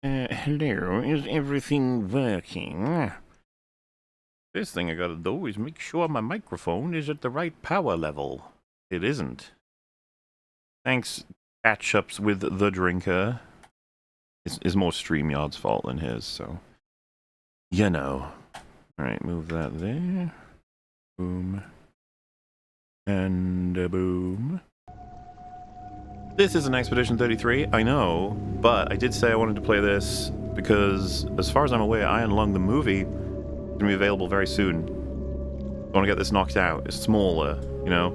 Hello, is everything working? First thing I gotta do is make sure my microphone is at the right power level. It isn't. Thanks, catch-ups with the drinker. It's more StreamYard's fault than his, so... You know. Alright, move that there. Boom. And boom. This is an Expedition 33, I know, but I did say I wanted to play this because, as far as I'm aware, Iron Lung, the movie, is going to be available very soon. I want to get this knocked out. It's smaller, you know?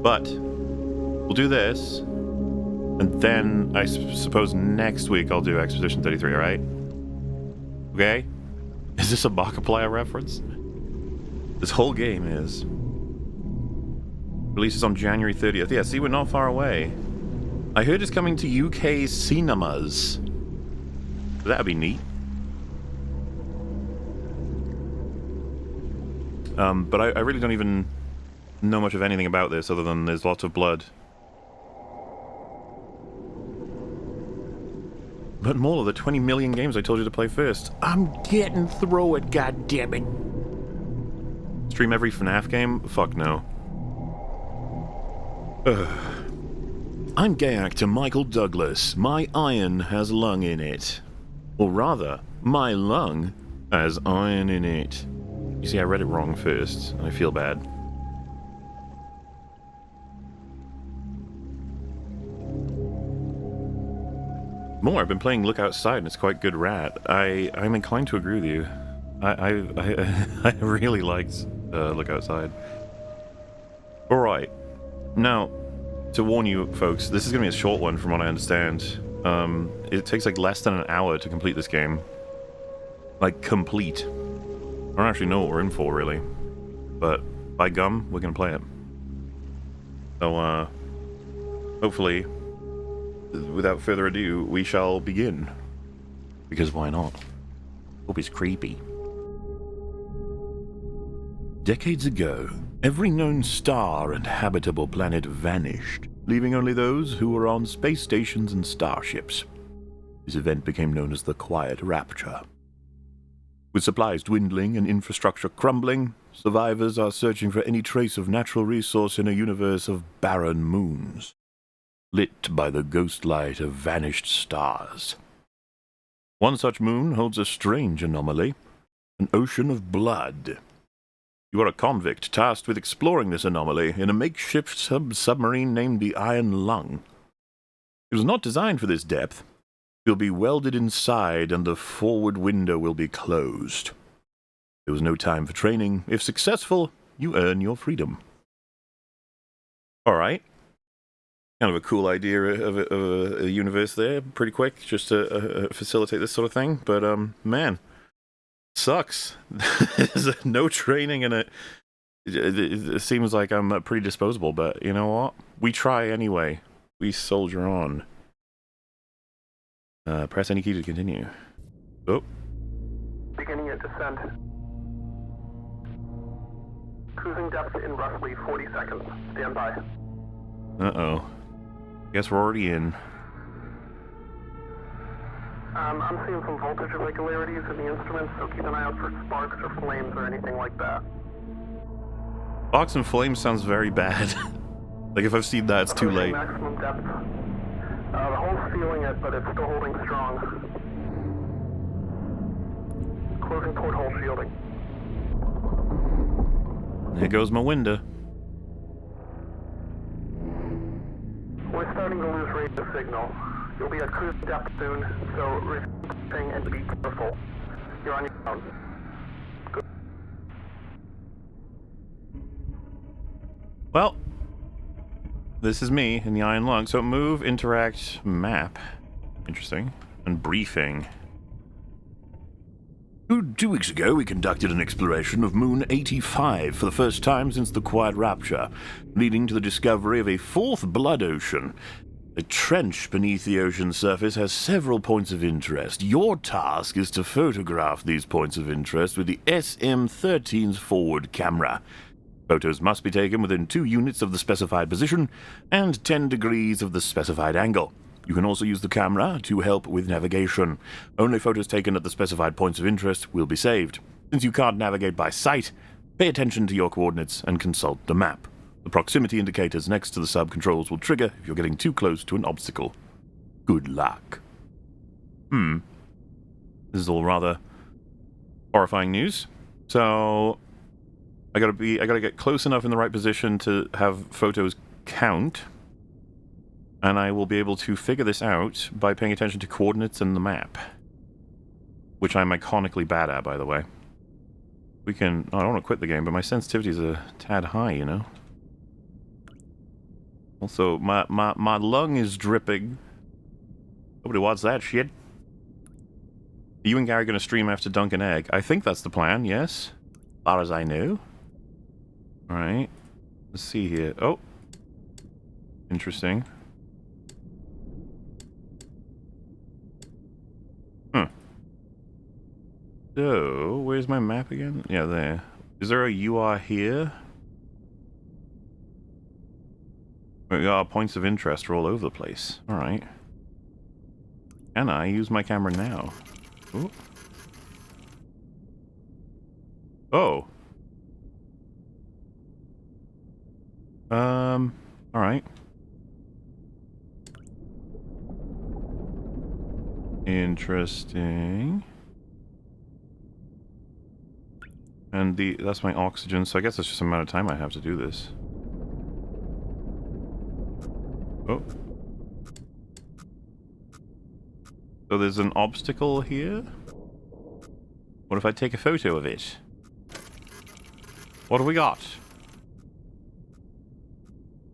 But, we'll do this, and then I suppose next week I'll do Expedition 33, alright? Okay? Is this a Markiplier reference? This whole game is. Releases on January 30th. Yeah, see, we're not far away. I heard it's coming to UK cinemas. That'd be neat. But I really don't even know much of anything about this other than there's lots of blood. But MauLer, the 20 million games I told you to play first. I'm getting through it, goddammit. Stream every FNAF game? Fuck no. Ugh. I'm gay actor Michael Douglas. My iron has lung in it. Or rather, my lung has iron in it. You see, I read it wrong first, and I feel bad. More, I've been playing Look Outside, and it's quite good rat. I'm inclined to agree with you. I really liked Look Outside. Alright. Now, to warn you folks, this is going to be a short one from what I understand. It takes like less than an hour to complete this game. Like, complete. I don't actually know what we're in for, really. But, by gum, we're going to play it. So, hopefully, without further ado, we shall begin. Because why not? Hope it's creepy. Decades ago, every known star and habitable planet vanished, leaving only those who were on space stations and starships. This event became known as the Quiet Rapture. With supplies dwindling and infrastructure crumbling, survivors are searching for any trace of natural resource in a universe of barren moons, lit by the ghost light of vanished stars. One such moon holds a strange anomaly, an ocean of blood. You are a convict tasked with exploring this anomaly in a makeshift submarine named the Iron Lung. It was not designed for this depth. You'll be welded inside and the forward window will be closed. There was no time for training. If successful, you earn your freedom. Alright. Kind of a cool idea of a universe there, pretty quick, just to facilitate this sort of thing. But, man. Sucks. There's no training in it. It seems like I'm pretty disposable, but you know what? We try anyway. We soldier on. Press any key to continue. Oh. Beginning your descent. Cruising depth in roughly 40 seconds. Stand by. Uh-oh. Guess we're already in. I'm seeing some voltage irregularities in the instruments, so keep an eye out for sparks or flames or anything like that. Sparks and flames sounds very bad. Like if I've seen that, it's too late. Maximum depth. The hull's feeling it, but it's still holding strong. Closing port hole shielding. There goes my window. We're starting to lose rate of signal. You'll be at cruise depth soon, so refreshing and be careful. You're on your own. Good. Well, this is me in the Iron Lung. So move, interact, map. Interesting. And briefing. 2 weeks ago, we conducted an exploration of Moon 85 for the first time since the Quiet Rapture, leading to the discovery of a fourth blood ocean. A trench beneath the ocean's surface has several points of interest. Your task is to photograph these points of interest with the SM-13's forward camera. Photos must be taken within 2 units of the specified position and 10 degrees of the specified angle. You can also use the camera to help with navigation. Only photos taken at the specified points of interest will be saved. Since you can't navigate by sight, pay attention to your coordinates and consult the map. The proximity indicators next to the sub controls will trigger if you're getting too close to an obstacle. Good luck. This is all rather horrifying news. So I gotta get close enough in the right position to have photos count, and I will be able to figure this out by paying attention to coordinates and the map, which I'm iconically bad at, by the way. We can... Oh, I don't want to quit the game, but my sensitivity is a tad high, you know? Also, my lung is dripping. Nobody wants that shit. Are you and Gary going to stream after Dunk an Egg? I think that's the plan, yes. As far as I know. Alright. Let's see here. Oh. Interesting. So, where's my map again? Yeah, there. Is there a "you are here"? We got points of interest all over the place. Alright. Can I use my camera now? Ooh. Oh. Alright. Interesting. And that's my oxygen, so I guess it's just a matter of time I have to do this. Oh. So there's an obstacle here? What if I take a photo of it? What have we got?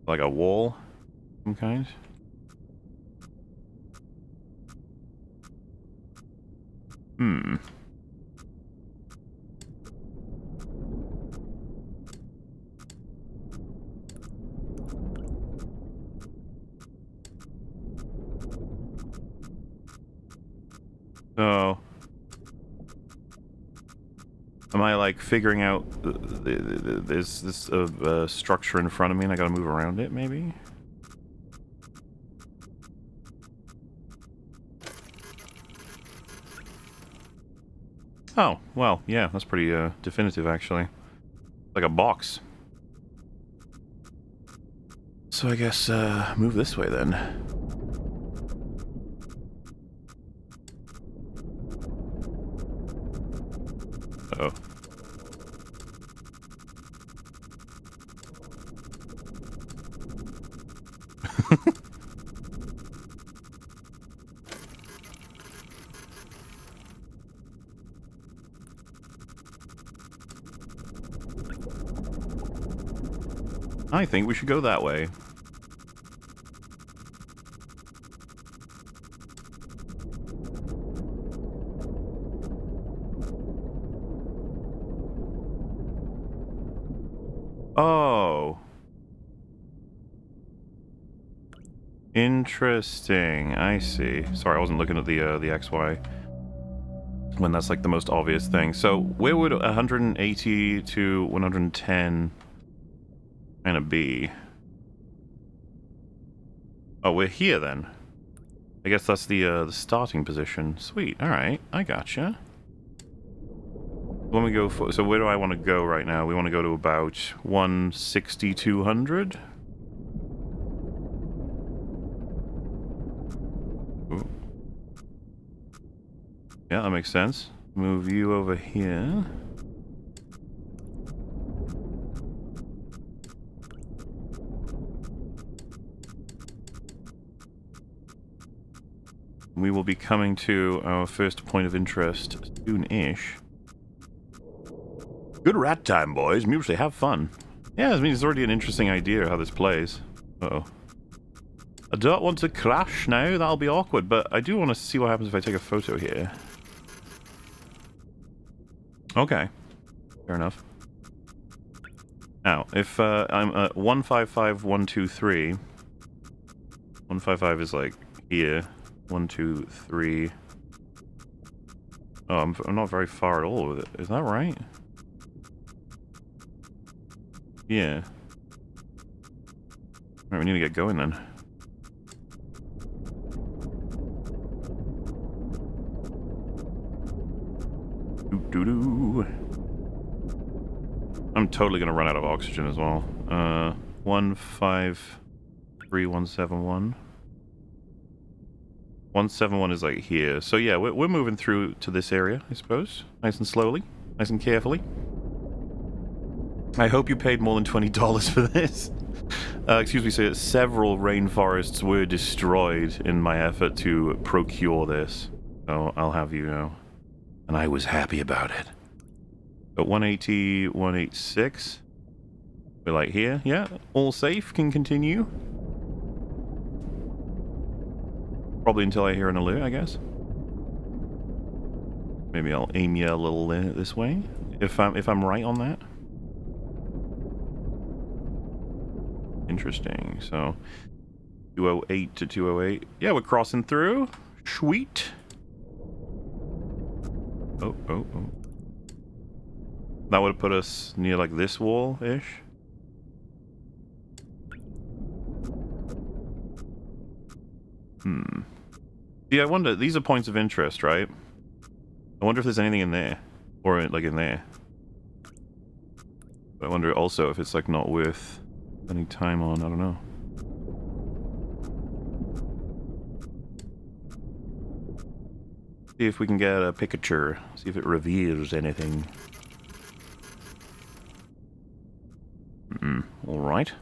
Like a wall? Some kind? So, am I like figuring out there's this structure in front of me and I gotta move around it, maybe? Oh, well, yeah, that's pretty definitive actually. Like a box. So I guess move this way then. Uh-oh. I think we should go that way. Oh. Interesting. I see. Sorry, I wasn't looking at the XY when that's like the most obvious thing. So where would 180 to 110 kind of be? Oh, we're here then. I guess that's the starting position. Sweet. All right, I gotcha. When we go for, so where do I want to go right now? We want to go to about 160, 200. Ooh. Yeah, that makes sense. Move you over here. We will be coming to our first point of interest soon-ish. Good rat time, boys. Mutually have fun. Yeah, I mean, it's already an interesting idea how this plays. Uh-oh. I don't want to crash now. That'll be awkward, but I do want to see what happens if I take a photo here. Okay. Fair enough. Now, if I'm at 155123... 155 is like here. 1, 2, 3... Oh, I'm not very far at all with it. Is that right? Yeah. Alright, we need to get going then. Do-do-do-do-do. I'm totally gonna run out of oxygen as well. 153171. 171 is like here. So yeah, we're moving through to this area, I suppose. Nice and slowly, nice and carefully. I hope you paid more than $20 for this. Excuse me, sir. Several rainforests were destroyed in my effort to procure this. So I'll have you know. And I was happy about it. But 180, 186. We're like here. Yeah, all safe. Can continue. Probably until I hear an alert, I guess. Maybe I'll aim you a little this way. If I'm right on that. Interesting. So 208 to 208. Yeah, we're crossing through. Sweet. Oh. That would have put us near like this wall-ish. Yeah, I wonder, these are points of interest, right? I wonder if there's anything in there. Or like in there. But I wonder also if it's like not worth spending time on, I don't know. See if we can get a picture. See if it reveals anything. Alright.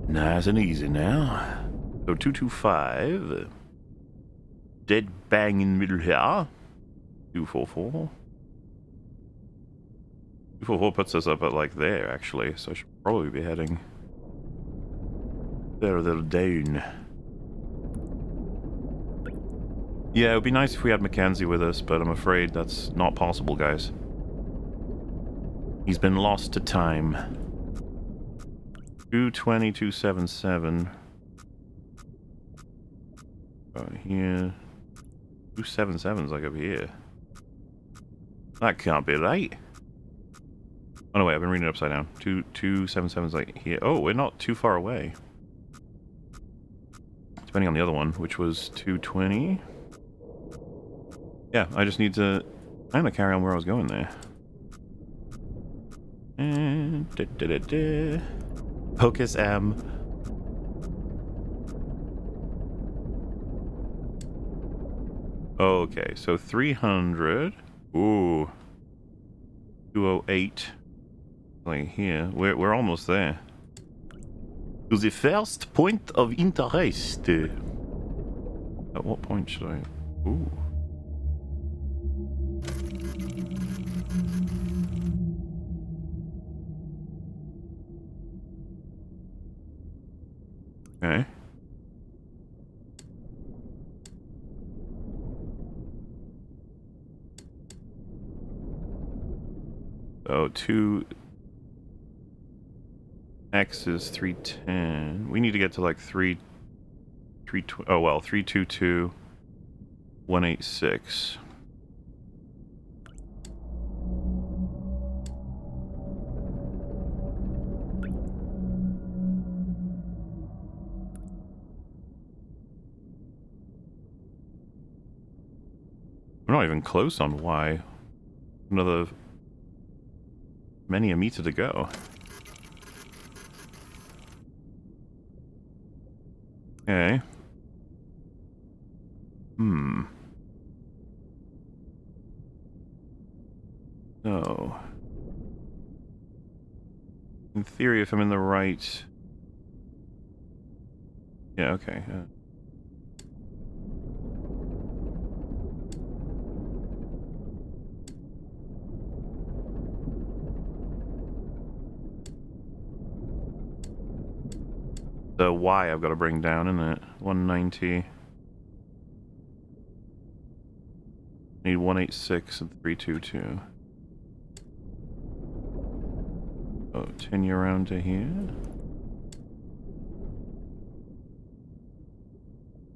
Nice and easy now. So 225. Dead bang in the middle here. 244. 244 puts us up at like there, actually. So I should probably be heading there a little down. Yeah, it would be nice if we had Mackenzie with us, but I'm afraid that's not possible, guys. He's been lost to time. 220, 277. Here. 277's like up here. That can't be right. Oh no, wait, I've been reading it upside down. 277's like here. Oh, we're not too far away. Depending on the other one, which was 220. Yeah, I just need to kind of carry on where I was going there. And Focus M. Okay, so 300. Ooh. 208. Like here. We're almost there. To the first point of interest. At what point should I... Ooh. Okay. So 2x is 310. We need to get to like 322 186. We're not even close on Y. Another many a meter to go. Okay. So, in theory, if I'm in the right... Yeah, okay. The Y I've got to bring down, isn't it? 190. Need 186 and 322. Oh, 10 you around to here.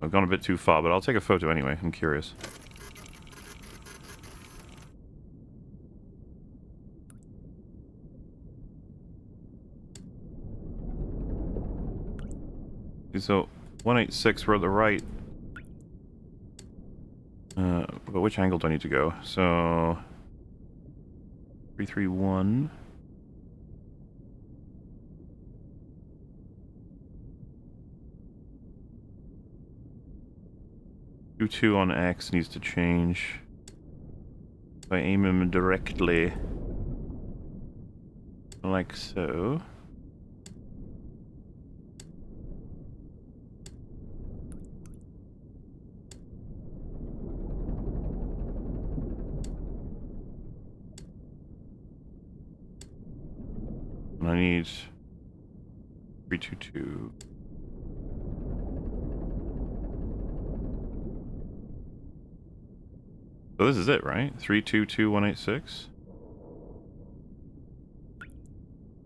I've gone a bit too far, but I'll take a photo anyway. I'm curious. So 186, we're at the right But which angle do I need to go? So 331. Two on X needs to change. If I aim him directly, like so. And I need 322. So this is it, right? 322186.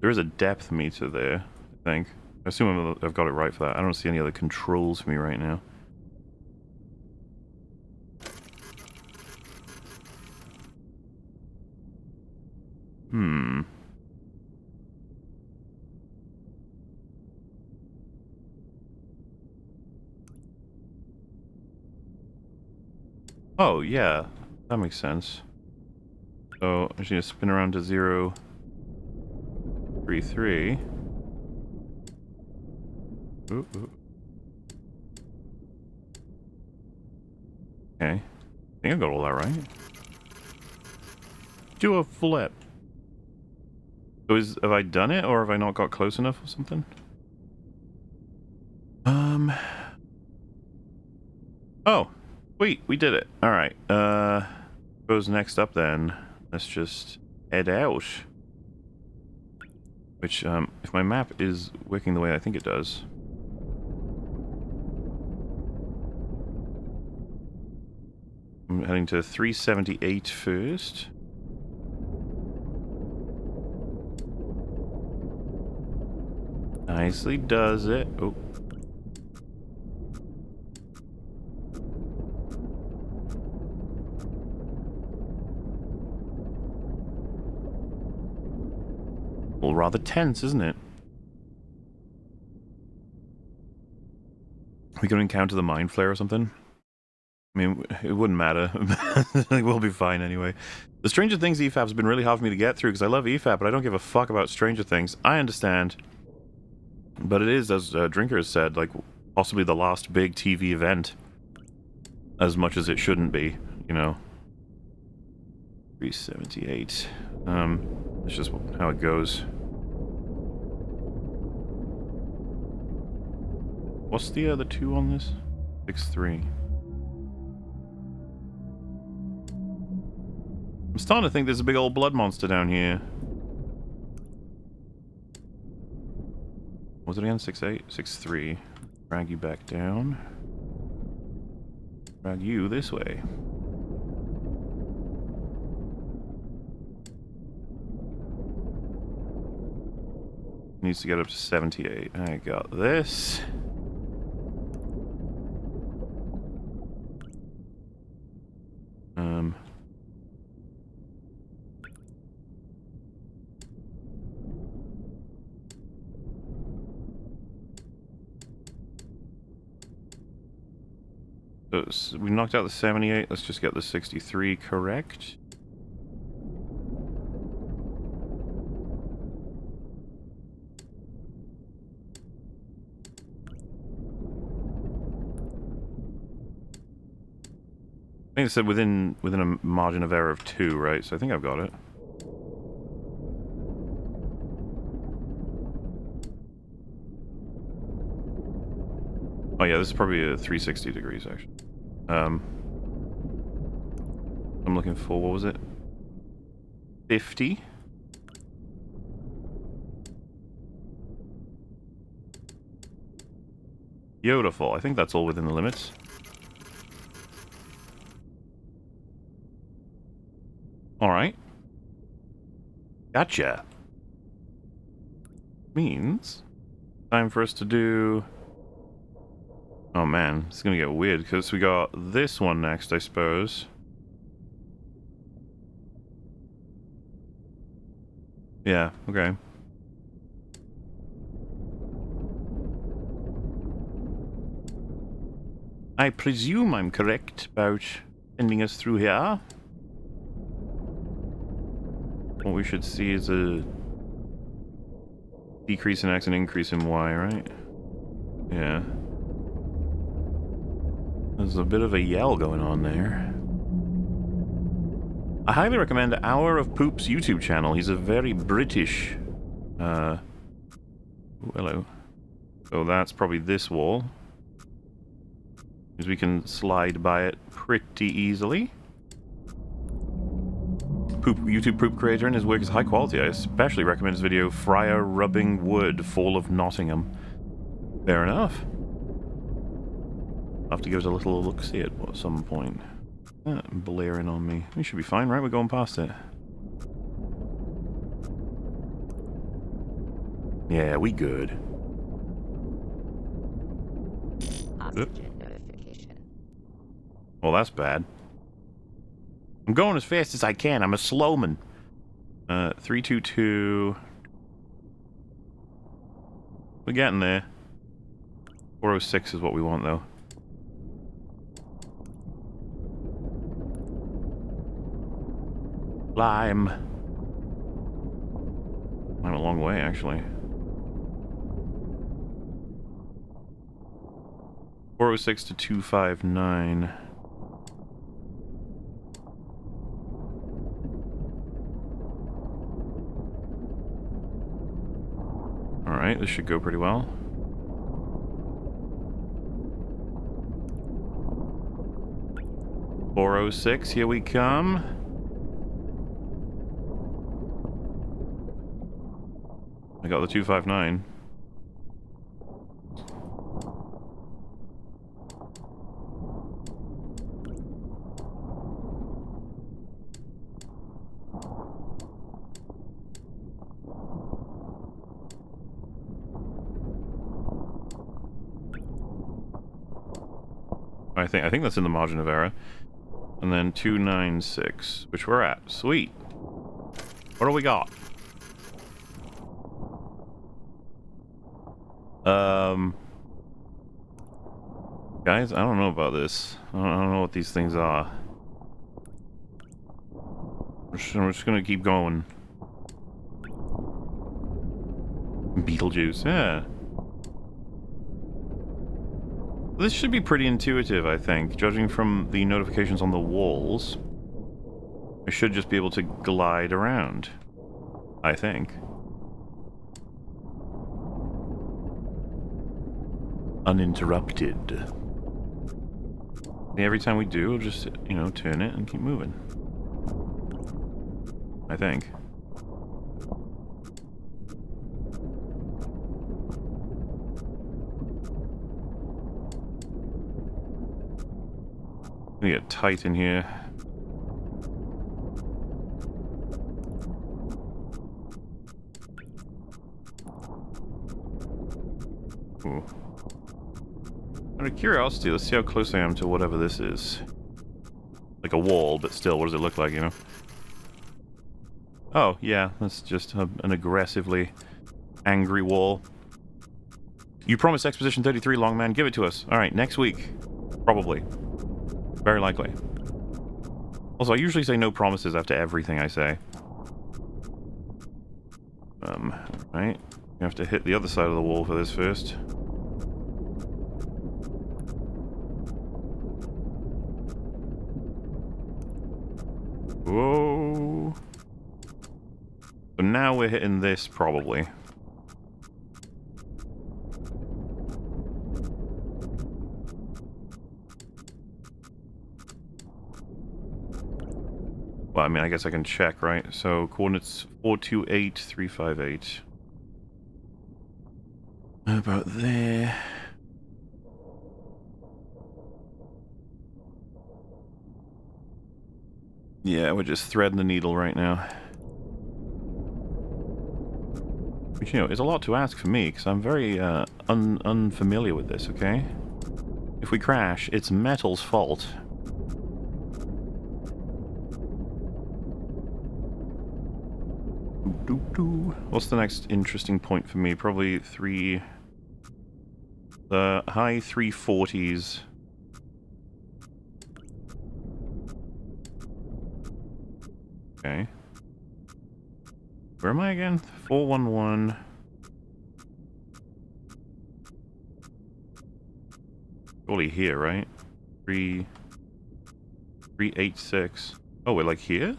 There is a depth meter there, I think. I assume I've got it right for that. I don't see any other controls for me right now. Oh, yeah. That makes sense. So, I just need to spin around to 0, 3, 3. Ooh, ooh. Okay. I think I got all that right. Do a flip. So have I done it, or have I not got close enough or something? Oh, wait, we did it. All right. Goes next up then. Let's just head out. Which, if my map is working the way I think it does. I'm heading to 378 first. Nicely does it. Oh. Well, rather tense, isn't it? Are we going to encounter the mind flare or something? I mean, it wouldn't matter. We'll be fine anyway. The Stranger Things EFAP has been really hard for me to get through because I love EFAP, but I don't give a fuck about Stranger Things. I understand. But it is, as Drinker has said, like, possibly the last big TV event. As much as it shouldn't be, you know. 378. It's just how it goes. What's the other 2 on this? 6-3. I'm starting to think there's a big old blood monster down here. Was it again? 6-8? 6-3. Drag you back down. Drag you this way. Needs to get up to 78. I got this. So we knocked out the 78. Let's just get the 63 correct. I think it said within a margin of error of 2, right? So I think I've got it. Oh yeah, this is probably a 360 degrees actually. I'm looking for, what was it? 50? Beautiful. I think that's all within the limits. Alright. Gotcha. Means time for us to do... Oh man, it's gonna get weird because we got this one next, I suppose. Yeah, okay. I presume I'm correct about sending us through here. What we should see is a decrease in X and increase in Y, right? Yeah. There's a bit of a yell going on there. I highly recommend Hour of Poop's YouTube channel. He's a very British... ooh, hello. So that's probably this wall. Because we can slide by it pretty easily. YouTube poop creator, and his work is high quality. I especially recommend his video, Friar Rubbing Wood, Fall of Nottingham. Fair enough. I'll have to give it a little look-see at some point. Blaring on me. We should be fine, right? We're going past it. Yeah, we good. Oxygen notification. Well, that's bad. I'm going as fast as I can. I'm a slowman. 322. We're getting there. 406 is what we want, though. Climb. I'm a long way, actually. 406 to 259. Alright, this should go pretty well. .406, here we come. I got the 259. I think that's in the margin of error. And then 296, which we're at. Sweet. What do we got? Guys, I don't know about this. I don't know what these things are. We're just gonna keep going. Beetlejuice, yeah. This should be pretty intuitive, I think. Judging from the notifications on the walls, I should just be able to glide around. I think. Uninterrupted. Every time we do, we'll just, you know, turn it and keep moving. I think. We get tight in here. Ooh. Out of curiosity, let's see how close I am to whatever this is. Like a wall, but still, what does it look like, you know? Oh, yeah, that's just an aggressively angry wall. You promised Exposition 33, long man. Give it to us. Alright, next week. Probably. Very likely. Also, I usually say no promises after everything I say. Right. You have to hit the other side of the wall for this first. Whoa. So now we're hitting this, probably. Well, I mean, I guess I can check, right? So, coordinates 428, 358. About there. Yeah, we're just threading the needle right now. Which, you know, is a lot to ask for me, because I'm very unfamiliar with this, okay? If we crash, it's Metal's fault. What's the next interesting point for me? Probably the high 340s. Okay. Where am I again? 411. Surely here, right? 386. Oh, we're like here?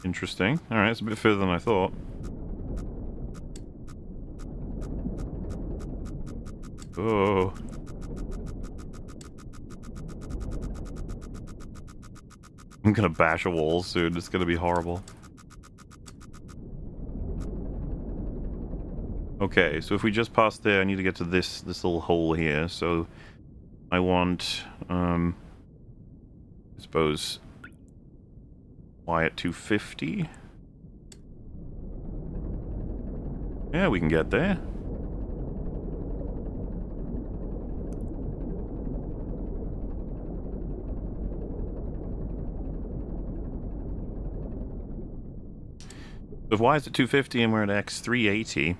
Interesting. Alright, it's a bit further than I thought. Oh. I'm gonna bash a wall soon. It's gonna be horrible. Okay, so if we just pass there, I need to get to this little hole here. So I want, I suppose, Y at 250. Yeah, we can get there. So if Y is at 250 and we're at X 380,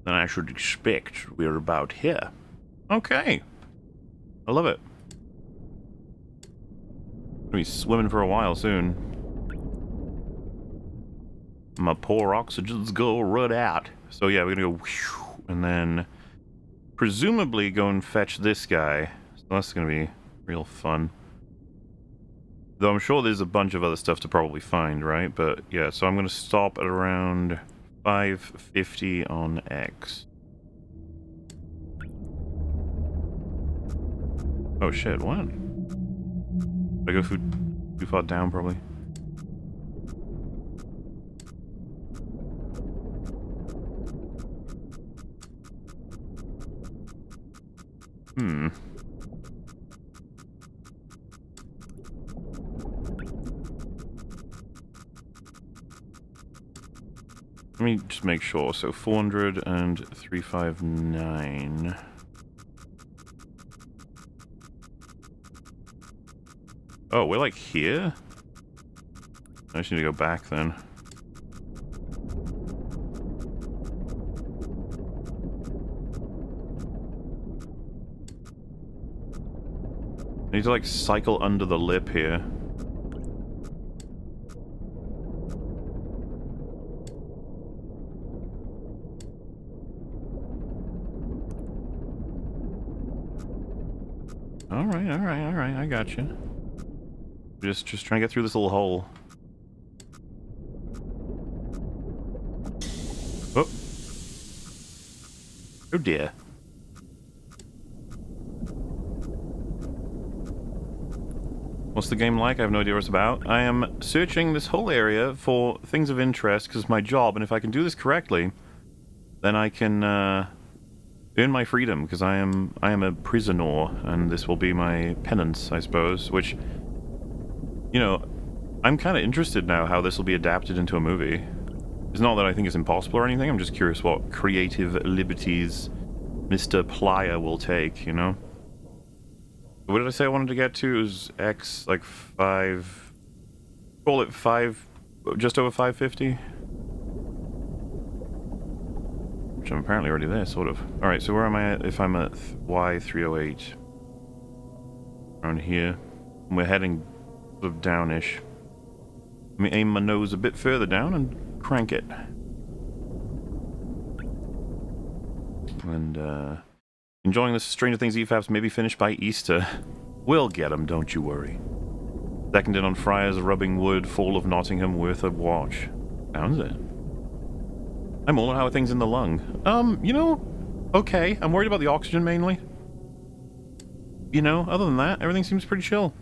then I should expect we're about here. Okay. I love it. Gonna be swimming for a while soon. My poor oxygen's gonna run out. So yeah, we're gonna go whew, and then presumably go and fetch this guy. So that's gonna be real fun. Though I'm sure there's a bunch of other stuff to probably find, right? But yeah, so I'm gonna stop at around 550 on X. Oh shit, what? Did I go too far down, probably? Hmm. Let me just make sure. So 400 and 359. Oh, we're like here? I just need to go back then. I need to like cycle under the lip here. Alright, I got you. Just trying to get through this little hole. Oh. Oh dear. What's the game like? I have no idea what it's about. I am searching this whole area for things of interest because it's my job, and if I can do this correctly, then I can earn my freedom, because I am a prisoner, and this will be my penance, I suppose, which, you know, I'm kind of interested now how this will be adapted into a movie. It's not that I think it's impossible or anything, I'm just curious what creative liberties Mr. Plier will take, you know? What did I say I wanted to get to? It was X, like 5... Call it 5... just over 550? Which I'm apparently already there, sort of. Alright, so where am I at if I'm at Y308? Around here. And we're heading sort of downish. Let me aim my nose a bit further down and crank it. And, enjoying the Stranger Things EFAPs maybe finished by Easter. We'll get 'em, don't you worry. Seconded on Friars rubbing wood, Fall of Nottingham worth a watch. Sounds it. I'm MauLer, how are things in the lung? You know, okay. I'm worried about the oxygen mainly. You know, other than that, everything seems pretty chill.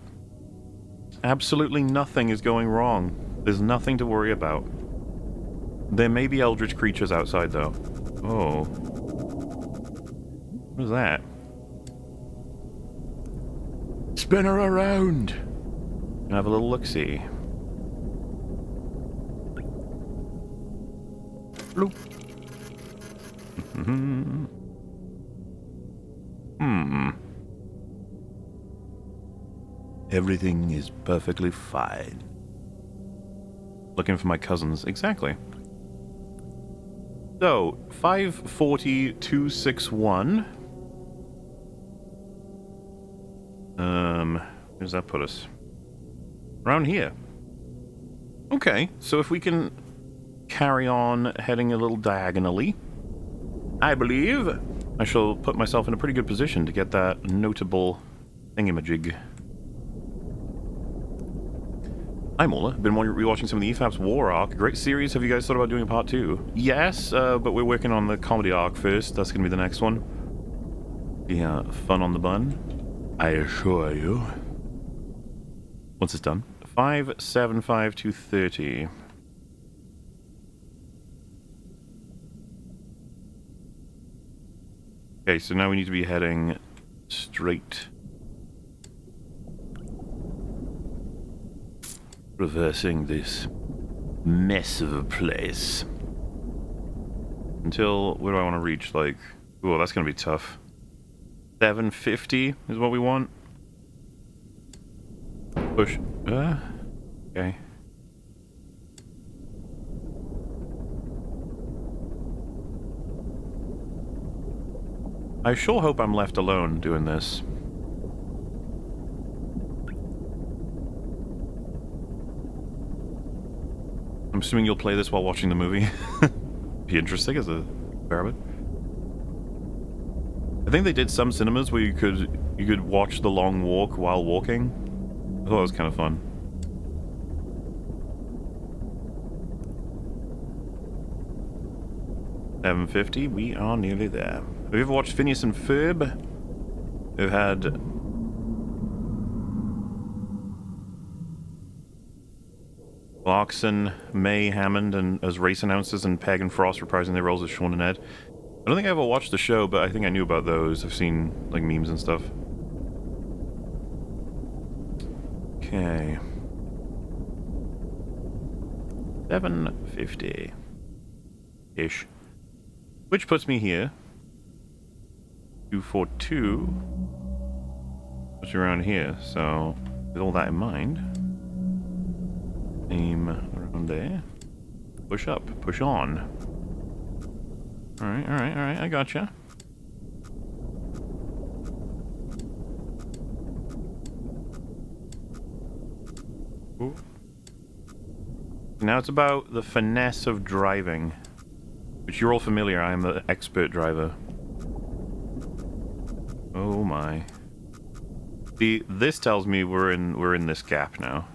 Absolutely nothing is going wrong. There's nothing to worry about. There may be eldritch creatures outside, though. Oh. What is that? Spin her around. Can I have a little look-see? Bloop. Everything is perfectly fine. Looking for my cousins. Exactly. So, 540-261. Where does that put us? Around here. Okay, so if we can carry on heading a little diagonally, I believe I shall put myself in a pretty good position to get that notable thingamajig. Hi MauLer, been rewatching some of the EFAP's War arc. Great series. Have you guys thought about doing a part 2? Yes, but we're working on the comedy arc first. That's going to be the next one. Yeah, fun on the bun, I assure you. Once it's done. 575-230. Okay, so now we need to be heading straight. Reversing this mess of a place. Until, where do I want to reach? Like, oh, that's going to be tough. 750 is what we want. Push. Okay. I sure hope I'm left alone doing this. I'm assuming you'll play this while watching the movie. Be interesting as a experiment. I think they did some cinemas where you could watch the long walk while walking. I thought it was kind of fun. $7.50, we are nearly there. Have you ever watched Phineas and Ferb? They've had Clarkson, May, Hammond, and as race announcers, and Peg and Frost reprising their roles as Sean and Ed. I don't think I ever watched the show, but I think I knew about those. I've seen like memes and stuff. Okay. 750 ish, which puts me here. 242. Puts me around here. So with all that in mind, aim around there. Push up. Push on. All right. All right. All right. I gotcha. Ooh. Now it's about the finesse of driving, which you're all familiar. I am the expert driver. Oh my. See, this tells me we're in this gap now.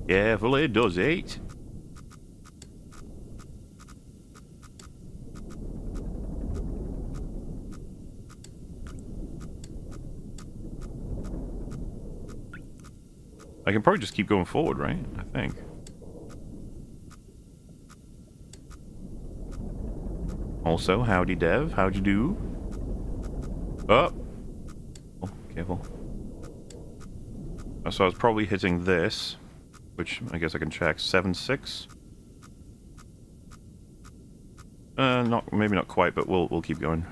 Carefully, does it? I can probably just keep going forward, right? I think. Also, howdy Dev, how'd you do? Oh! Oh, careful. So I was probably hitting this, which I guess I can check. 7.6? Maybe not quite, but we'll keep going.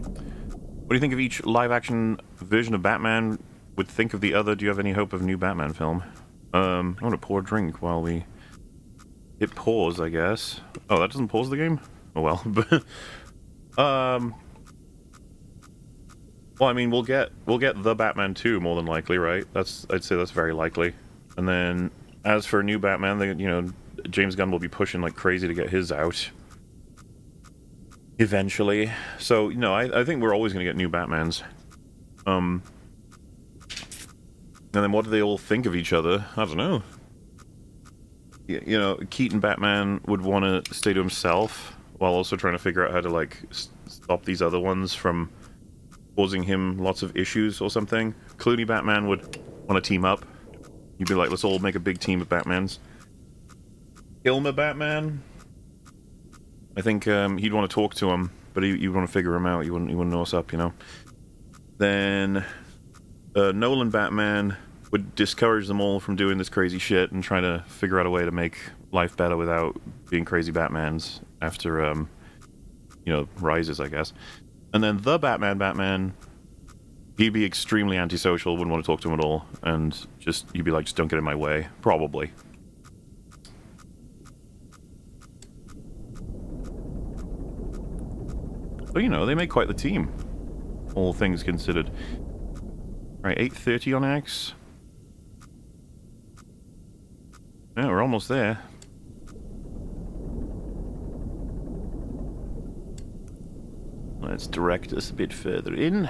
What do you think of each live-action version of Batman? Would think of the other. Do you have any hope of a new Batman film? I want to pour a drink while we hit pause, I guess. Oh, that doesn't pause the game? Oh well. Well, I mean, we'll get the Batman 2 more than likely, right? I'd say that's very likely. And then as for new Batman, James Gunn will be pushing like crazy to get his out eventually. So, I think we're always going to get new Batmans. And then what do they all think of each other? I don't know. Keaton Batman would want to stay to himself while also trying to figure out how to, like, stop these other ones from causing him lots of issues or something. Clooney Batman would want to team up. You'd be like, let's all make a big team of Batmans. Kilmer Batman? I think he'd want to talk to him, but he'd want to figure him out. He wouldn't know what's up, Then Nolan Batman would discourage them all from doing this crazy shit and try to figure out a way to make life better without being crazy Batmans after, Rises, I guess. And then the Batman, he'd be extremely antisocial, wouldn't want to talk to him at all, and you'd be like, just don't get in my way. Probably. But, they make quite the team, all things considered. Alright, 830 on X. Yeah, we're almost there. Let's direct us a bit further in.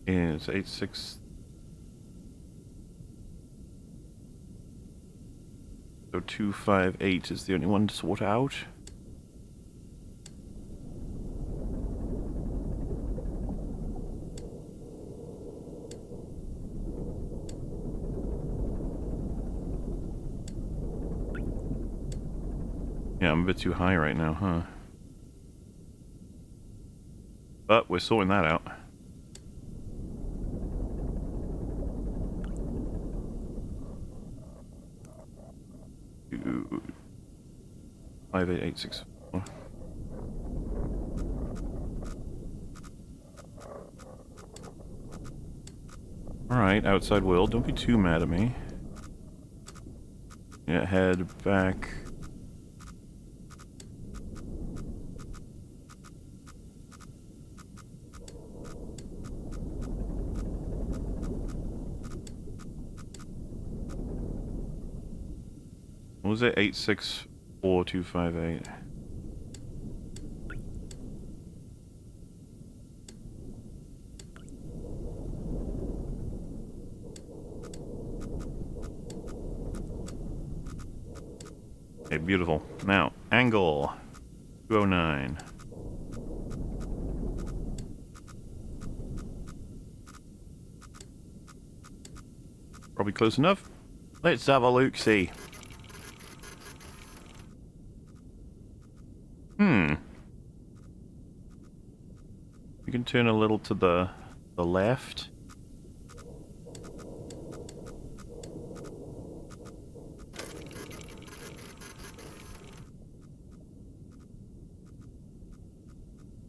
It's 86. So 258 is the only one to sort out. Yeah, I'm a bit too high right now, huh? But we're sorting that out. Two, 58864. Alright, outside world, don't be too mad at me. Yeah, head back. What was it? 864258. Okay, beautiful. Now, angle 209. Probably close enough. Let's have a look-see. We can turn a little to the left.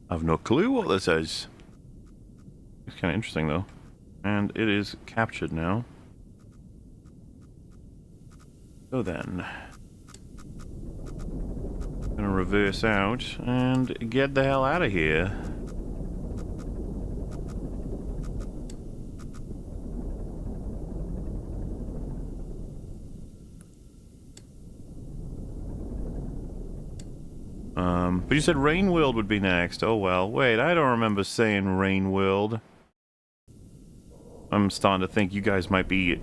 I've no clue what this is. It's kind of interesting though. And it is captured now. So then, gonna reverse out and get the hell out of here. But you said Rain World would be next. Oh well, wait, I don't remember saying Rain World. I'm starting to think you guys might be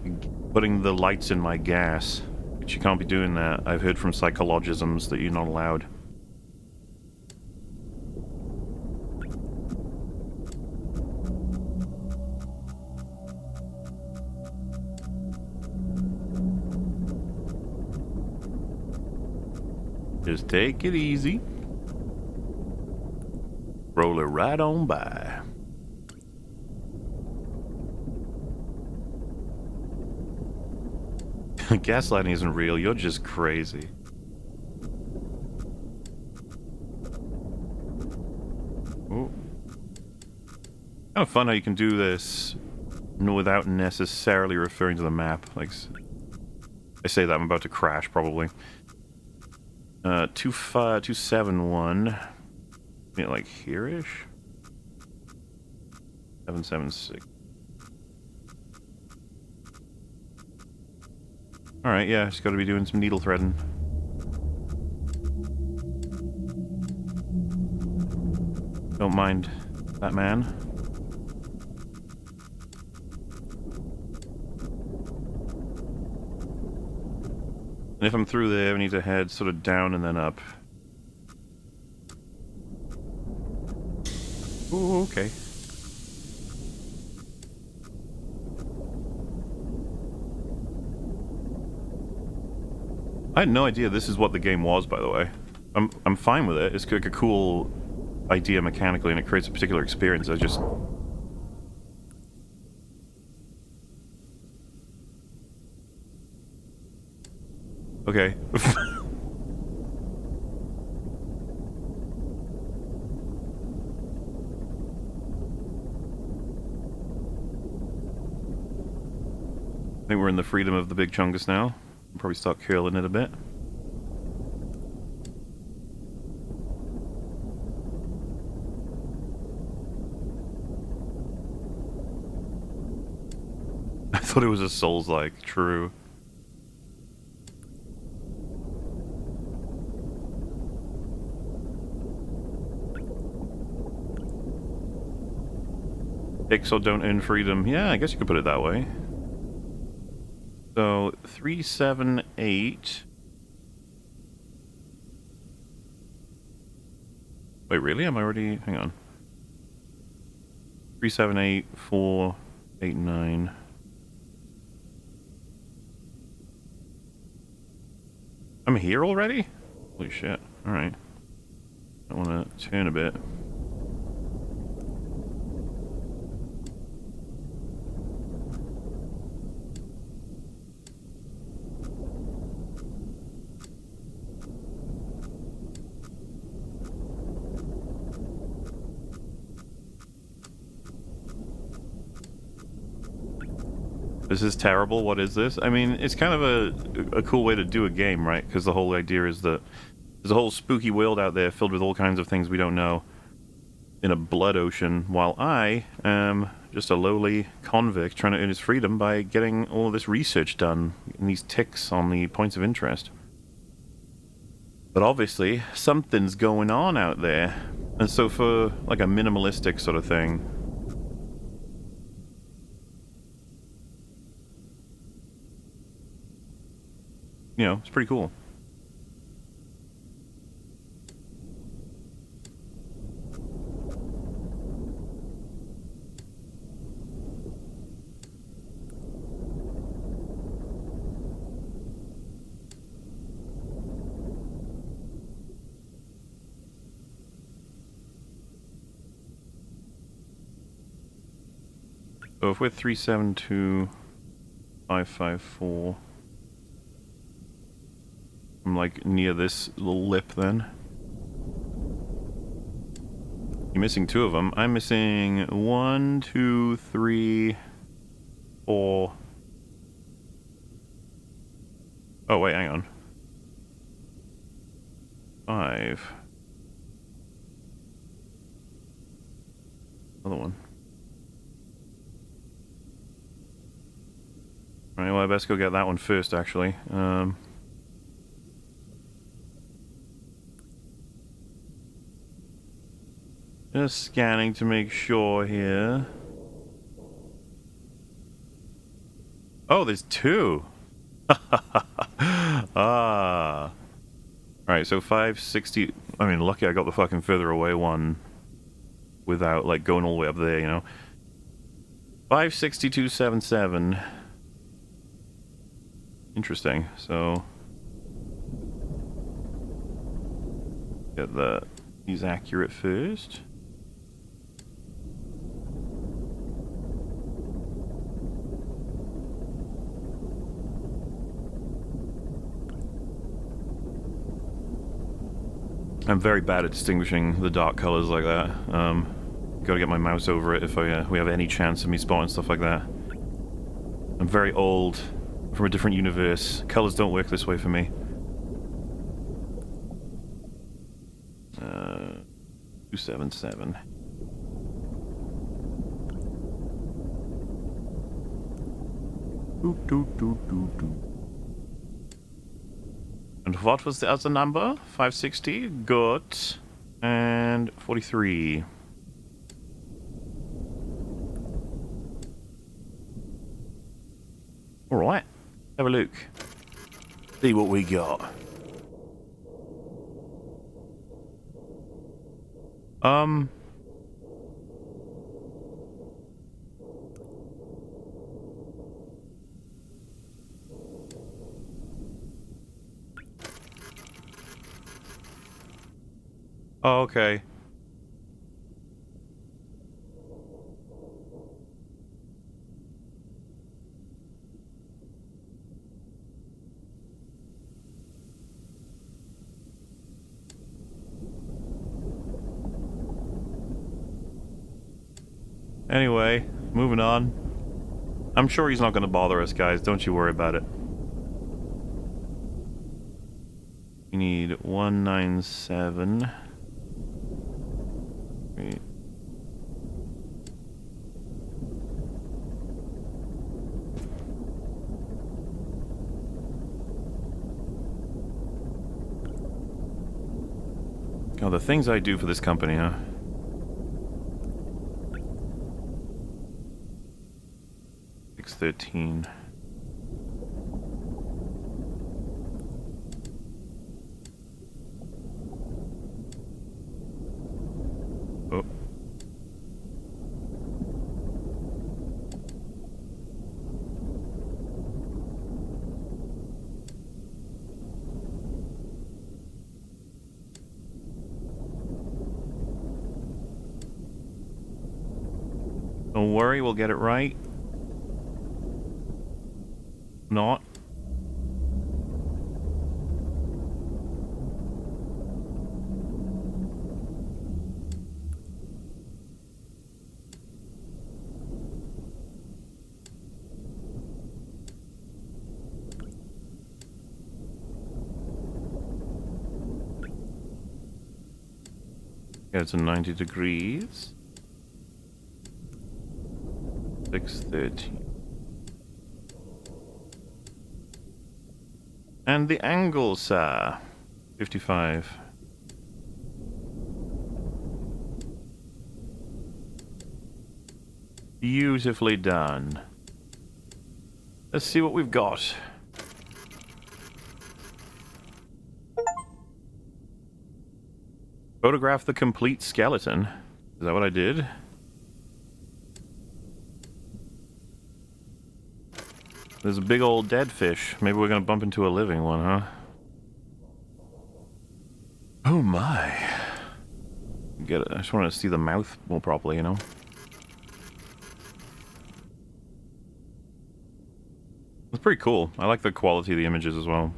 putting the lights in my gas. But you can't be doing that. I've heard from psychologisms that you're not allowed. Just take it easy. Roll it right on by. Gaslighting isn't real, you're just crazy. Ooh. Kind of fun how you can do this without necessarily referring to the map. Like, I say that, I'm about to crash, probably. 271. Yeah, like here-ish? 776. Alright, yeah, just gotta be doing some needle threading. Don't mind that man. And if I'm through there, I need to head sort of down and then up. Ooh, okay. I had no idea this is what the game was, by the way. I'm fine with it. It's like a cool idea mechanically, and it creates a particular experience. I just... Okay. I think we're in the freedom of the big chungus now. I'll probably start curling it a bit. thought it was a Souls-like. True. Pixel don't earn freedom. Yeah, I guess you could put it that way. So 378. Wait, really? Am I already? Hang on. 378 489. I'm here already? Holy shit! All right. I want to turn a bit. This is terrible. What is this? I mean, it's kind of a cool way to do a game, right? Because the whole idea is that there's a whole spooky world out there filled with all kinds of things we don't know in a blood ocean, while I am just a lowly convict trying to earn his freedom by getting all of this research done and these ticks on the points of interest. But obviously, something's going on out there. And so for like a minimalistic sort of thing, you know, it's pretty cool. So if we're 372554, I'm like near this little lip then. You're missing 2 of them. I'm missing 1, 2, 3, 4. Oh wait, hang on. 5. Another one. Alright, well I best go get that one first actually. Just scanning to make sure here. Oh, there's 2. Ah. Alright, so 560. I mean, lucky I got the fucking further away one without, like, going all the way up there, you know? 56277. Interesting, so. Get these accurate first. I'm very bad at distinguishing the dark colors like that. Gotta get my mouse over it if we have any chance of me spotting stuff like that. I'm very old, from a different universe. Colors don't work this way for me. 277. And what was the other number? 560. Good. And 43. Alright. Have a look. See what we got. Oh, okay. Anyway, moving on. I'm sure he's not going to bother us, guys. Don't you worry about it. We need 197. Wait. God, the things I do for this company, huh? $613. Oh. Don't worry, we'll get it right. Not. Yeah, it's 90 degrees. 613. And the angle, sir. 55. Beautifully done. Let's see what we've got. Photograph the complete skeleton. Is that what I did? There's a big old dead fish. Maybe we're gonna bump into a living one, huh? Oh my. Get it. I just want to see the mouth more properly, you know? It's pretty cool. I like the quality of the images as well.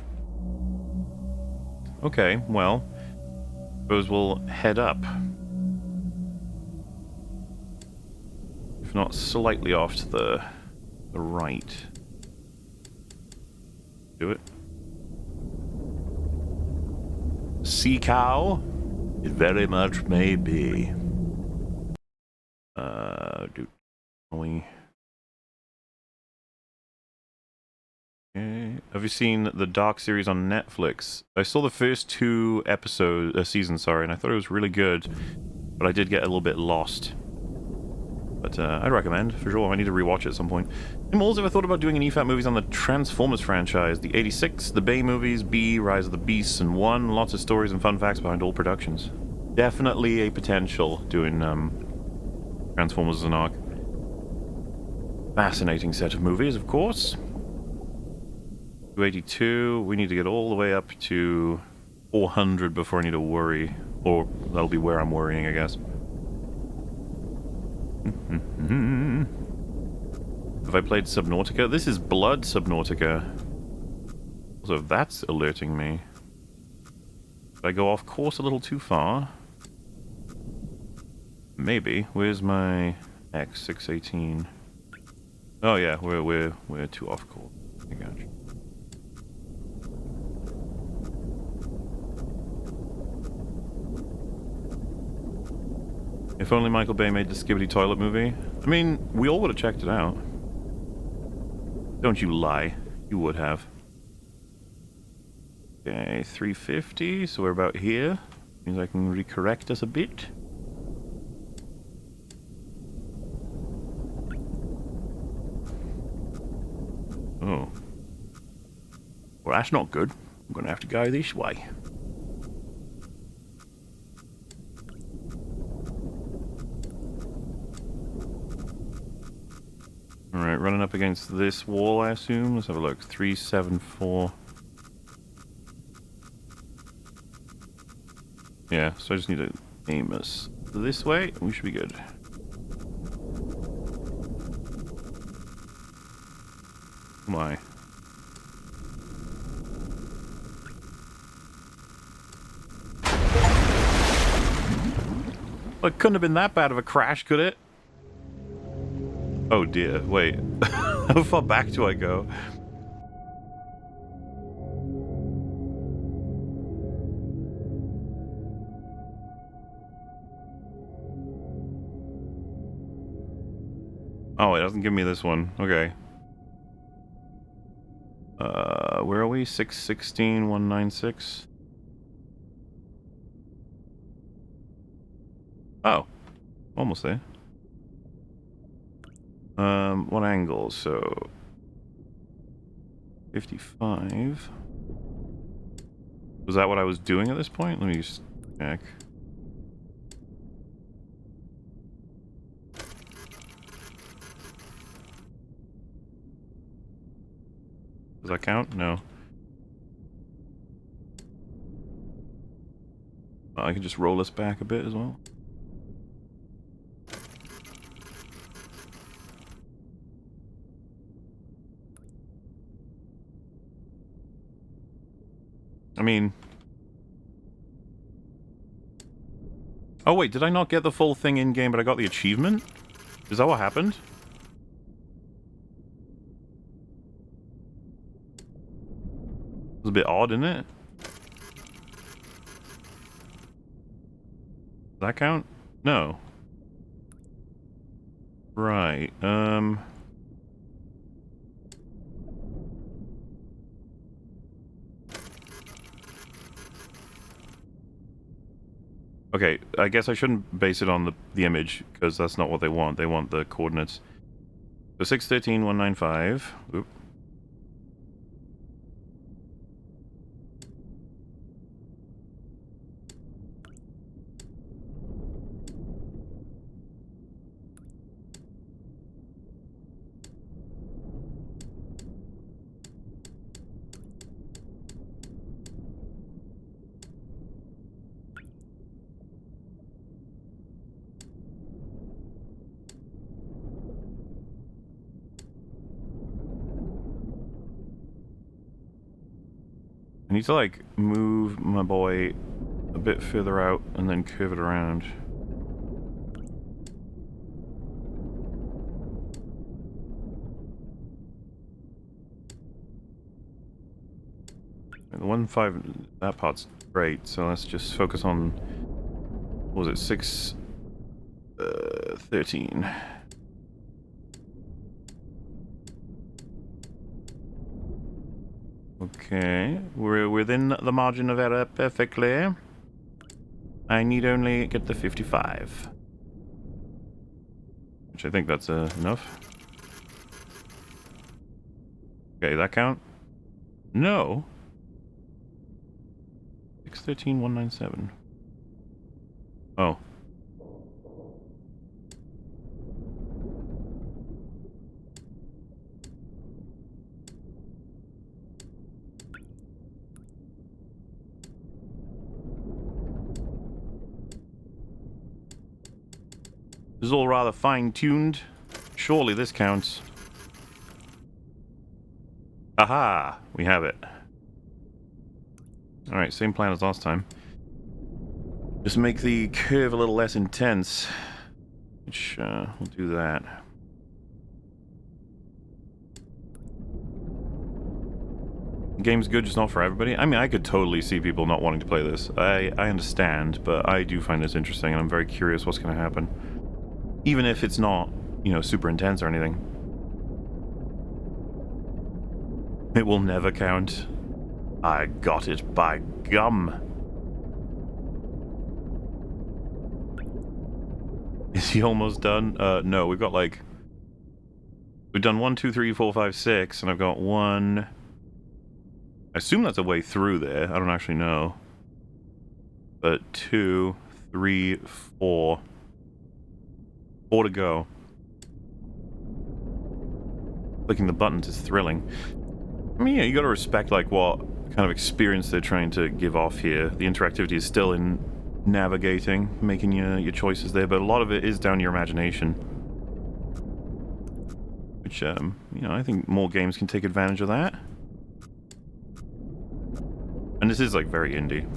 Okay, well, suppose we'll head up. If not slightly off to the right. Do it. Sea cow? It very much may be. Dude. Okay. Have you seen the Dark series on Netflix? I saw the first two seasons, sorry, and I thought it was really good, but I did get a little bit lost. But I'd recommend, for sure. I need to rewatch it at some point. Hey, Moles, ever thought about doing an EFAT movies on the Transformers franchise? The 86, the Bay movies, B, Rise of the Beasts, and 1. Lots of stories and fun facts behind all productions. Definitely a potential doing Transformers as an arc. Fascinating set of movies, of course. 282. We need to get all the way up to 400 before I need to worry. Or that'll be where I'm worrying, I guess. Have I played Subnautica? This is Blood Subnautica. So that's alerting me. Did I go off course a little too far? Maybe. Where's my X618? Oh yeah, we're too off course. I got you. If only Michael Bay made the Skibidi Toilet movie. I mean, we all would have checked it out. Don't you lie. You would have. Okay, 350, so we're about here. Means I can recorrect us a bit. Oh. Well, that's not good. I'm gonna have to go this way. Alright, running up against this wall, I assume. Let's have a look. 374. Yeah, so I just need to aim us this way. We should be good. Oh my. Well, it couldn't have been that bad of a crash, could it? Oh dear, wait. How far back do I go? Oh, it doesn't give me this one. Okay. Where are we? 616, 196? Oh, almost there. What angle? So 55. Was that what I was doing at this point? Let me just check. Does that count? No. I can just roll this back a bit as well. I mean... Oh wait, did I not get the full thing in-game, but I got the achievement? Is that what happened? It was a bit odd, isn't it? Does that count? No. Right, okay, I guess I shouldn't base it on the image, because that's not what they want. They want the coordinates. So 613, 195. Oop. I need to, like, move my boy a bit further out and then curve it around. The 1.5, that part's great, so let's just focus on, what was it, 613. Okay, we're within the margin of error perfectly. I need only get the 55. Which I think that's enough. Okay, that count? No. 613, 197. Oh. This is all rather fine-tuned. Surely this counts. Aha! We have it. Alright, same plan as last time. Just make the curve a little less intense. Which, we'll do that. The game's good, just not for everybody. I mean, I could totally see people not wanting to play this. I understand, but I do find this interesting, and I'm very curious what's going to happen. Even if it's not, you know, super intense or anything. It will never count. I got it by gum. Is he almost done? No, we've got like... We've done 1, 2, 3, 4, 5, 6, and I've got 1... I assume that's a way through there. I don't actually know. But 2, 3, 4... 4 to go. Clicking the buttons is thrilling. I mean, yeah, you gotta respect, like, what kind of experience they're trying to give off here. The interactivity is still in navigating, making your choices there, but a lot of it is down to your imagination. Which, you know, I think more games can take advantage of that. And this is, like, very indie.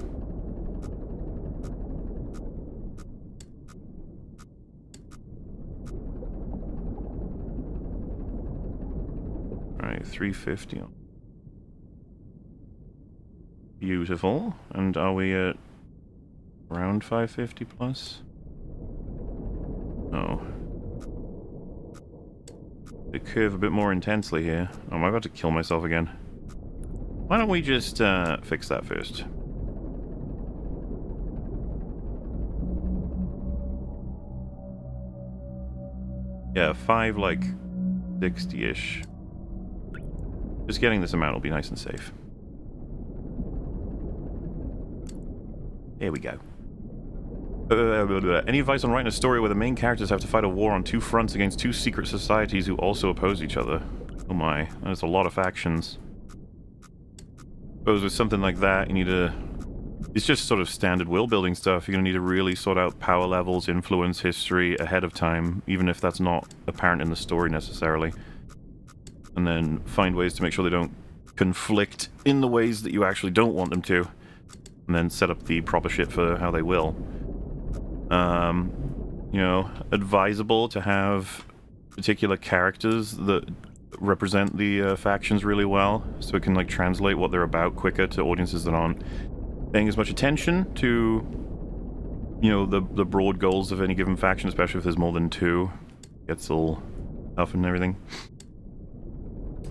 Alright, 350. Beautiful. And are we at around 550 plus? Oh. They curve a bit more intensely here. Oh, am I about to kill myself again? Why don't we just fix that first? Yeah, 5, like, 60-ish. Just getting this amount will be nice and safe. There we go. Any advice on writing a story where the main characters have to fight a war on 2 fronts against 2 secret societies who also oppose each other? Oh my, there's a lot of factions. Suppose with something like that, you need to... It's just sort of standard world-building stuff. You're going to need to really sort out power levels, influence, history ahead of time, even if that's not apparent in the story necessarily. And then find ways to make sure they don't conflict in the ways that you actually don't want them to. And then set up the proper shit for how they will. You know, advisable to have particular characters that represent the factions really well, so it can like translate what they're about quicker to audiences that aren't paying as much attention to, you know, the broad goals of any given faction, especially if there's more than 2. Gets all tough and everything.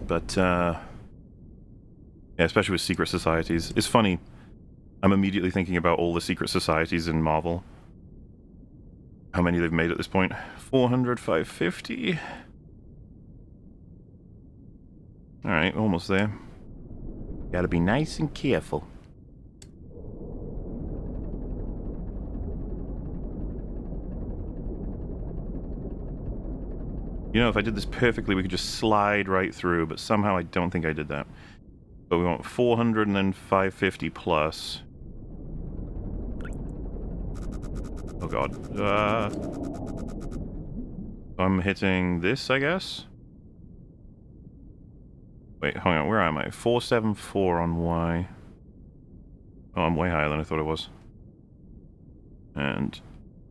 But yeah, especially with secret societies. It's funny. I'm immediately thinking about all the secret societies in Marvel. How many they've made at this point? 400, 550. Alright, almost there. Gotta be nice and careful. You know, if I did this perfectly, we could just slide right through, but somehow I don't think I did that. But we want 400 and then 550 plus. Oh god. I'm hitting this, I guess? Wait, hang on, where am I? 474 on Y. Oh, I'm way higher than I thought it was. And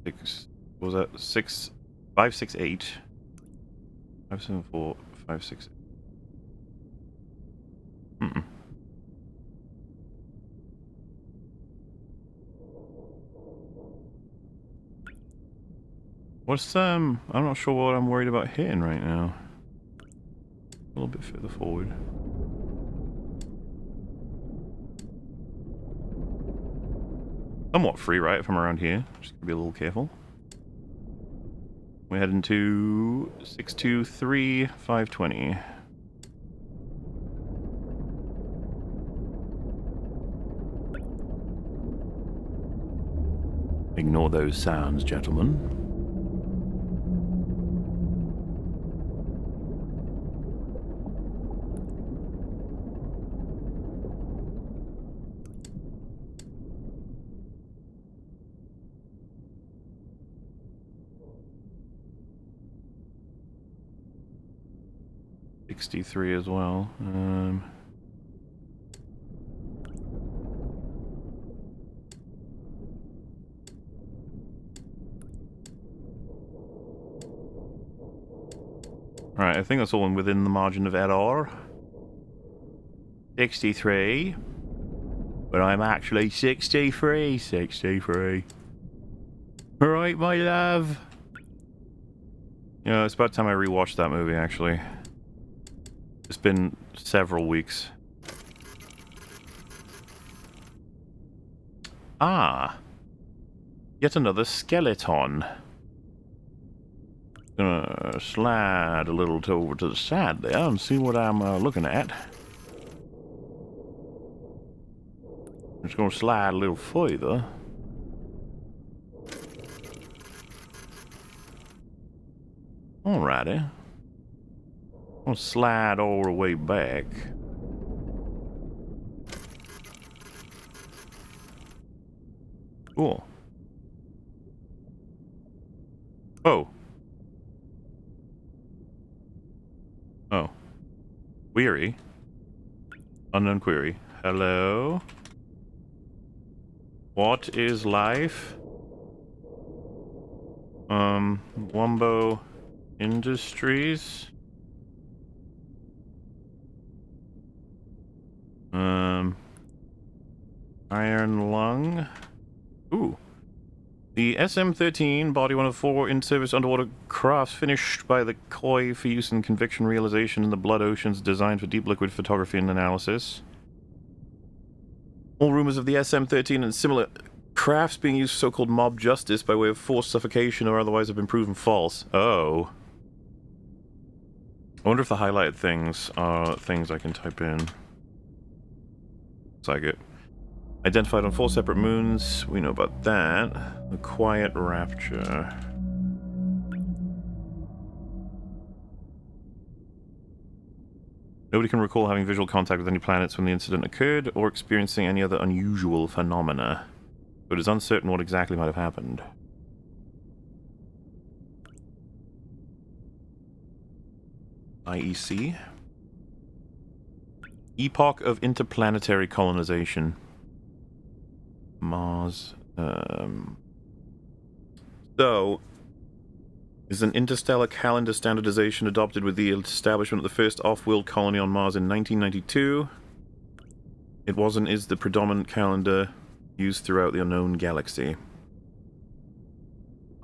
6... What was that? 568. 574, 568. What's, I'm not sure what I'm worried about hitting right now. A little bit further forward. Somewhat free, right, if I'm around here. Just gotta be a little careful. We're heading to 623, 520. Ignore those sounds, gentlemen. '63 as well. Alright, I think that's all within the margin of error. 63. But I'm actually 63. 63. Alright, my love. You know, it's about time I rewatched that movie, actually. It's been several weeks. Ah. Yet another skeleton. Gonna slide a little over to the side there and see what I'm looking at. Just gonna slide a little further. Alrighty. I'll slide all the way back. Cool. Oh. Oh. Query. Unknown query. Hello? What is life? Wombo Industries? Iron Lung. Ooh. The SM-13, Body 104, in-service underwater crafts finished by the Koi for use in conviction realization in the blood oceans, designed for deep liquid photography and analysis. All rumors of the SM-13 and similar crafts being used for so-called mob justice by way of forced suffocation or otherwise have been proven false. Oh. I wonder if the highlighted things are things I can type in. Looks like it. Identified on 4 separate moons. We know about that. The Quiet Rapture. Nobody can recall having visual contact with any planets when the incident occurred, or experiencing any other unusual phenomena. So it is uncertain what exactly might have happened. IEC. Epoch of interplanetary colonization. Mars. So, is an interstellar calendar standardization adopted with the establishment of the first off-world colony on Mars in 1992. It was and is the predominant calendar used throughout the unknown galaxy.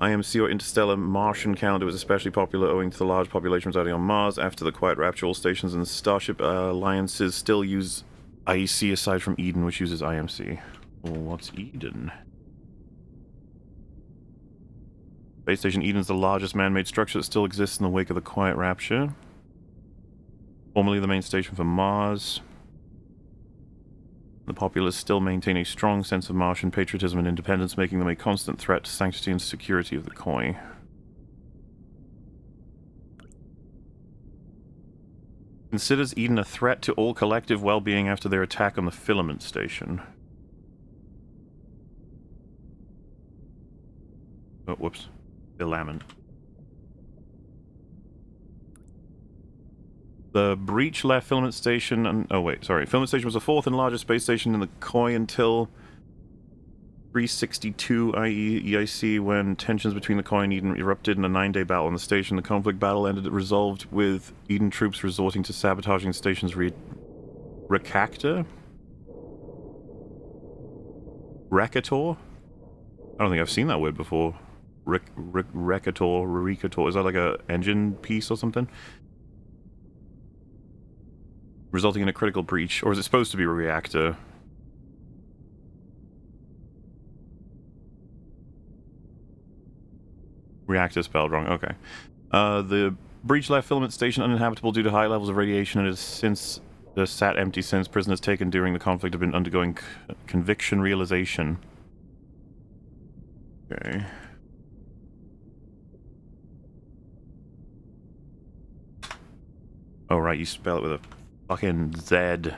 IMC, or Interstellar Martian Calendar, was especially popular owing to the large population residing on Mars. After the Quiet Rapture, all stations and Starship alliances still use IEC aside from Eden, which uses IMC. Well, what's Eden? Space Station Eden is the largest man-made structure that still exists in the wake of the Quiet Rapture. Formerly the main station for Mars. The populace still maintain a strong sense of Martian patriotism and independence, making them a constant threat to sanctity and security of the Koi. Considers Eden a threat to all collective well-being after their attack on the Filament Station. Oh, whoops. Filament. The breach left Filament Station and... Oh, wait, sorry. Filament Station was the 4th and largest space station in the Koi until 362 IE EIC, when tensions between the Koi and Eden erupted in a 9-day battle on the station. The conflict battle ended resolved with Eden troops resorting to sabotaging the station's reactor? Recator? I don't think I've seen that word before. Recator. Is that like a engine piece or something? Resulting in a critical breach, or is it supposed to be a reactor? Reactor spelled wrong, okay. The breach left Filament Station uninhabitable due to high levels of radiation, and it has since sat empty since. Prisoners taken during the conflict have been undergoing conviction realization. Okay. Oh right, you spell it with a fucking Z.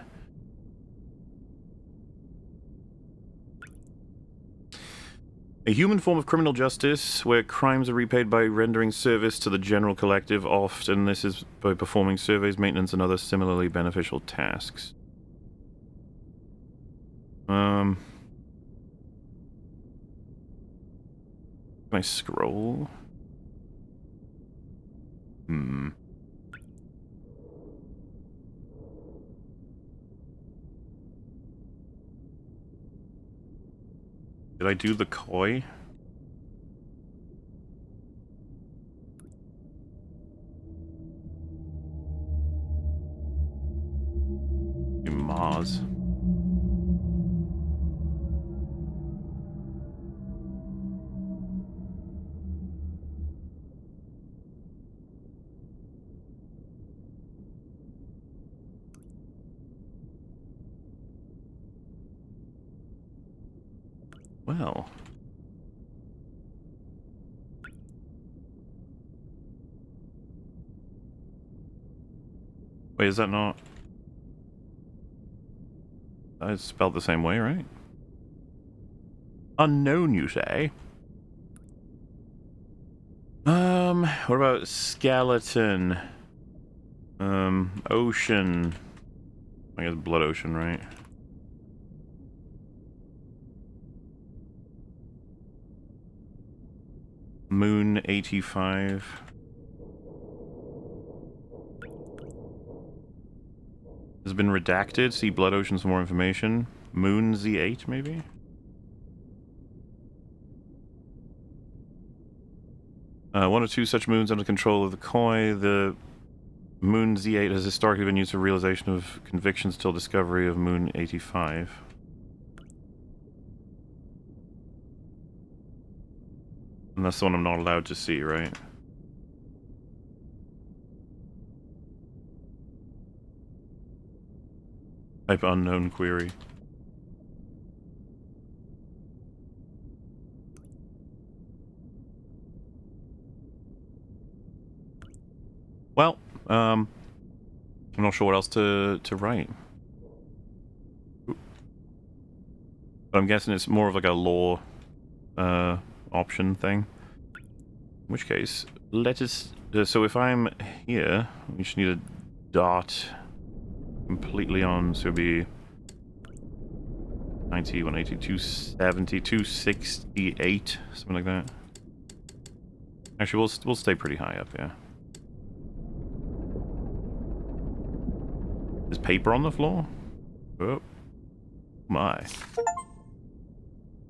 A human form of criminal justice, where crimes are repaid by rendering service to the general collective. Often this is by performing surveys, maintenance, and other similarly beneficial tasks. Can I scroll? Did I do the Koi? Mars. Well. Wait, is that not... It's spelled the same way, right? Unknown, you say? What about skeleton? Ocean. I guess blood ocean, right? Moon 85. Has been redacted. See Blood Ocean for more information. Moon Z8, maybe? One or two such moons under control of the Koi. The Moon Z8 has historically been used for realization of convictions till discovery of Moon 85. And that's the one I'm not allowed to see, right? Type unknown query. Well, I'm not sure what else to write. But I'm guessing it's more of like a lore option thing. In which case, let us... so if I'm here, we just need a dot completely on, so it'd be 90, 180, 270, 268, something like that. Actually, we'll stay pretty high up here. There's paper on the floor? Oh. My.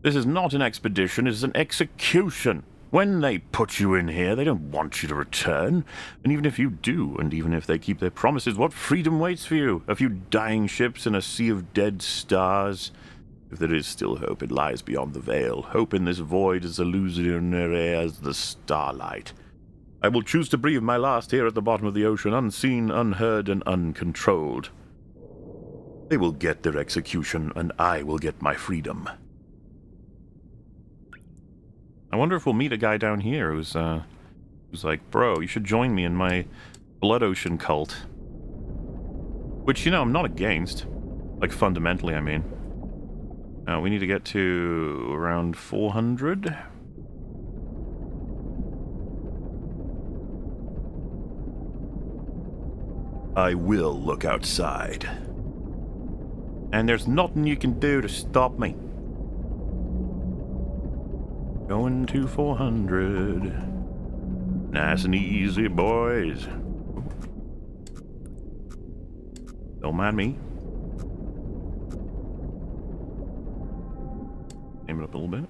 This is not an expedition, it is an execution. When they put you in here, they don't want you to return. And even if you do, and even if they keep their promises, what freedom waits for you? A few dying ships and a sea of dead stars? If there is still hope, it lies beyond the veil. Hope in this void is illusionary as the starlight. I will choose to breathe my last here at the bottom of the ocean, unseen, unheard, and uncontrolled. They will get their execution, and I will get my freedom. I wonder if we'll meet a guy down here who's like, bro, you should join me in my Blood Ocean cult. Which, you know, I'm not against. Like, fundamentally, I mean. Now, we need to get to around 400. I will look outside. And there's nothing you can do to stop me. Going to 400. Nice and easy, boys. Don't mind me. Aim it up a little bit.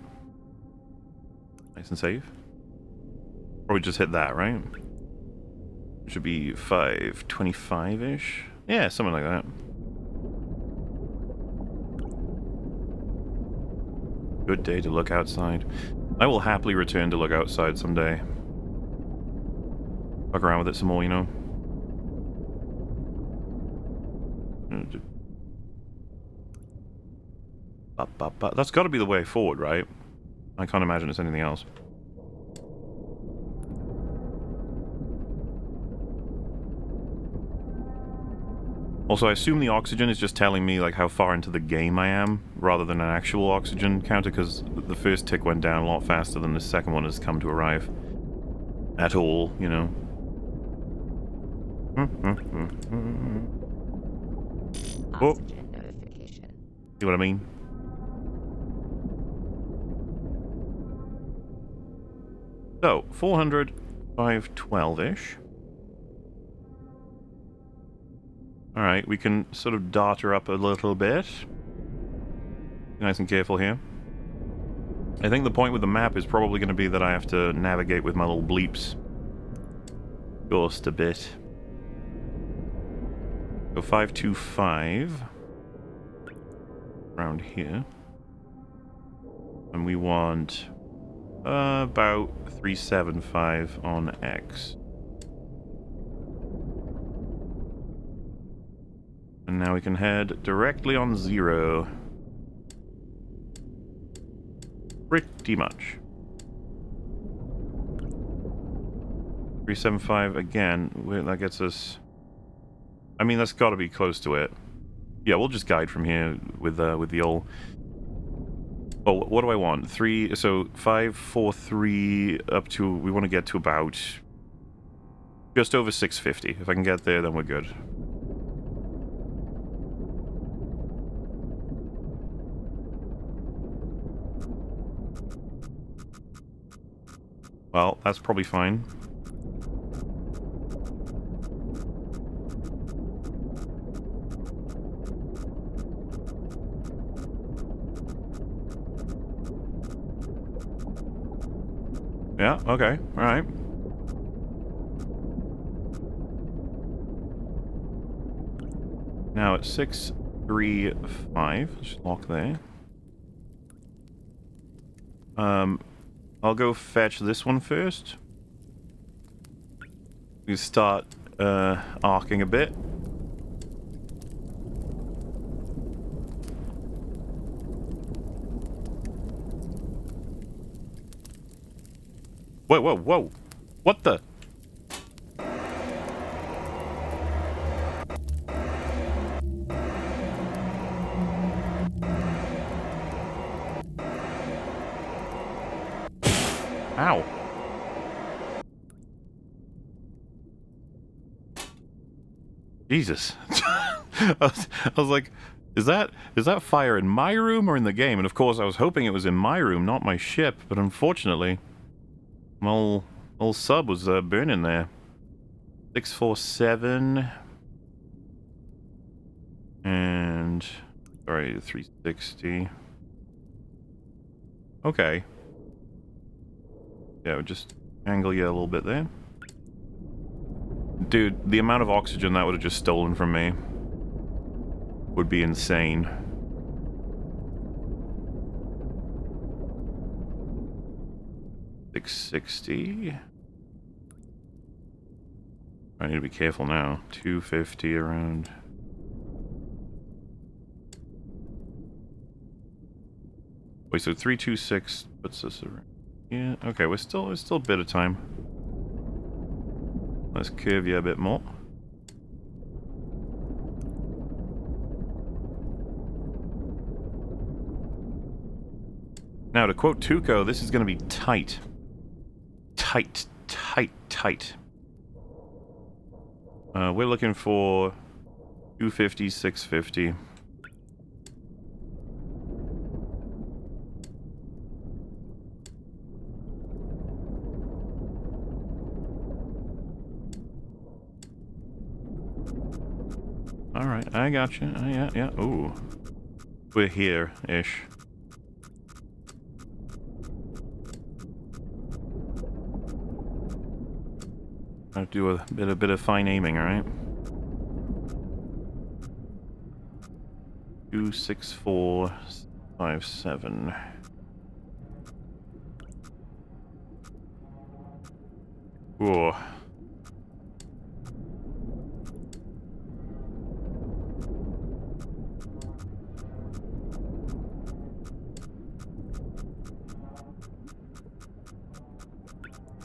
Nice and safe. Or we just hit that, right? It should be 525-ish. Yeah, something like that. Good day to look outside. I will happily return to look outside someday. Fuck around with it some more, you know? That's got to be the way forward, right? I can't imagine it's anything else. Also, I assume the oxygen is just telling me like how far into the game I am, rather than an actual oxygen counter, because the first tick went down a lot faster than the second one has come to arrive. At all, you know. Oxygen notification. See what I mean? So, 400, 512-ish. Alright, we can sort of dart her up a little bit. Nice and careful here. I think the point with the map is probably going to be that I have to navigate with my little bleeps. Just a bit. So 525. Around here. And we want about 375 on X. And now we can head directly on 0. Pretty much. 375 again. That gets us... I mean, that's got to be close to it. Yeah, we'll just guide from here with the old... Oh, what do I want? 3... So, 543 up to... We want to get to about... just over 650. If I can get there, then we're good. Well, that's probably fine. Yeah, okay, alright. Now it's 635. Just lock there. I'll go fetch this one first. We start arcing a bit. Whoa, whoa, whoa. What the? Ow. Jesus. I was like, is that fire in my room or in the game? And of course I was hoping it was in my room, not my ship, but unfortunately my old sub was burning there. 647 and sorry, 360. Okay. Yeah, we'll just angle you a little bit there. Dude, the amount of oxygen that would have just stolen from me would be insane. $660. I need to be careful now. 250 around. Wait, so 326 puts us around. Yeah, okay, we're still a bit of time. Let's curve you a bit more. Now, to quote Tuco, this is going to be tight. Tight, tight, tight. We're looking for 250, 650. Alright, I got you. Yeah. Ooh. We're here-ish. I'll do a bit of fine aiming, alright? 26457. Ooh.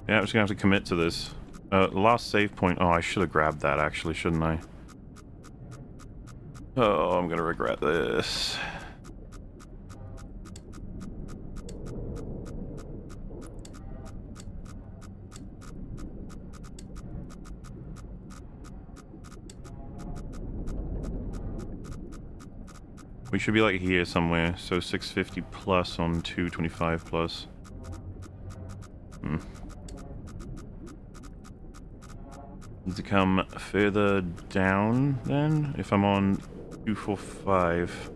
Yeah, I'm just gonna have to commit to this. Last save point. Oh, I should have grabbed that actually, shouldn't I? Oh, I'm gonna regret this. We should be like here somewhere, so 650 plus on 225 plus. Need to come further down then, if I'm on 245.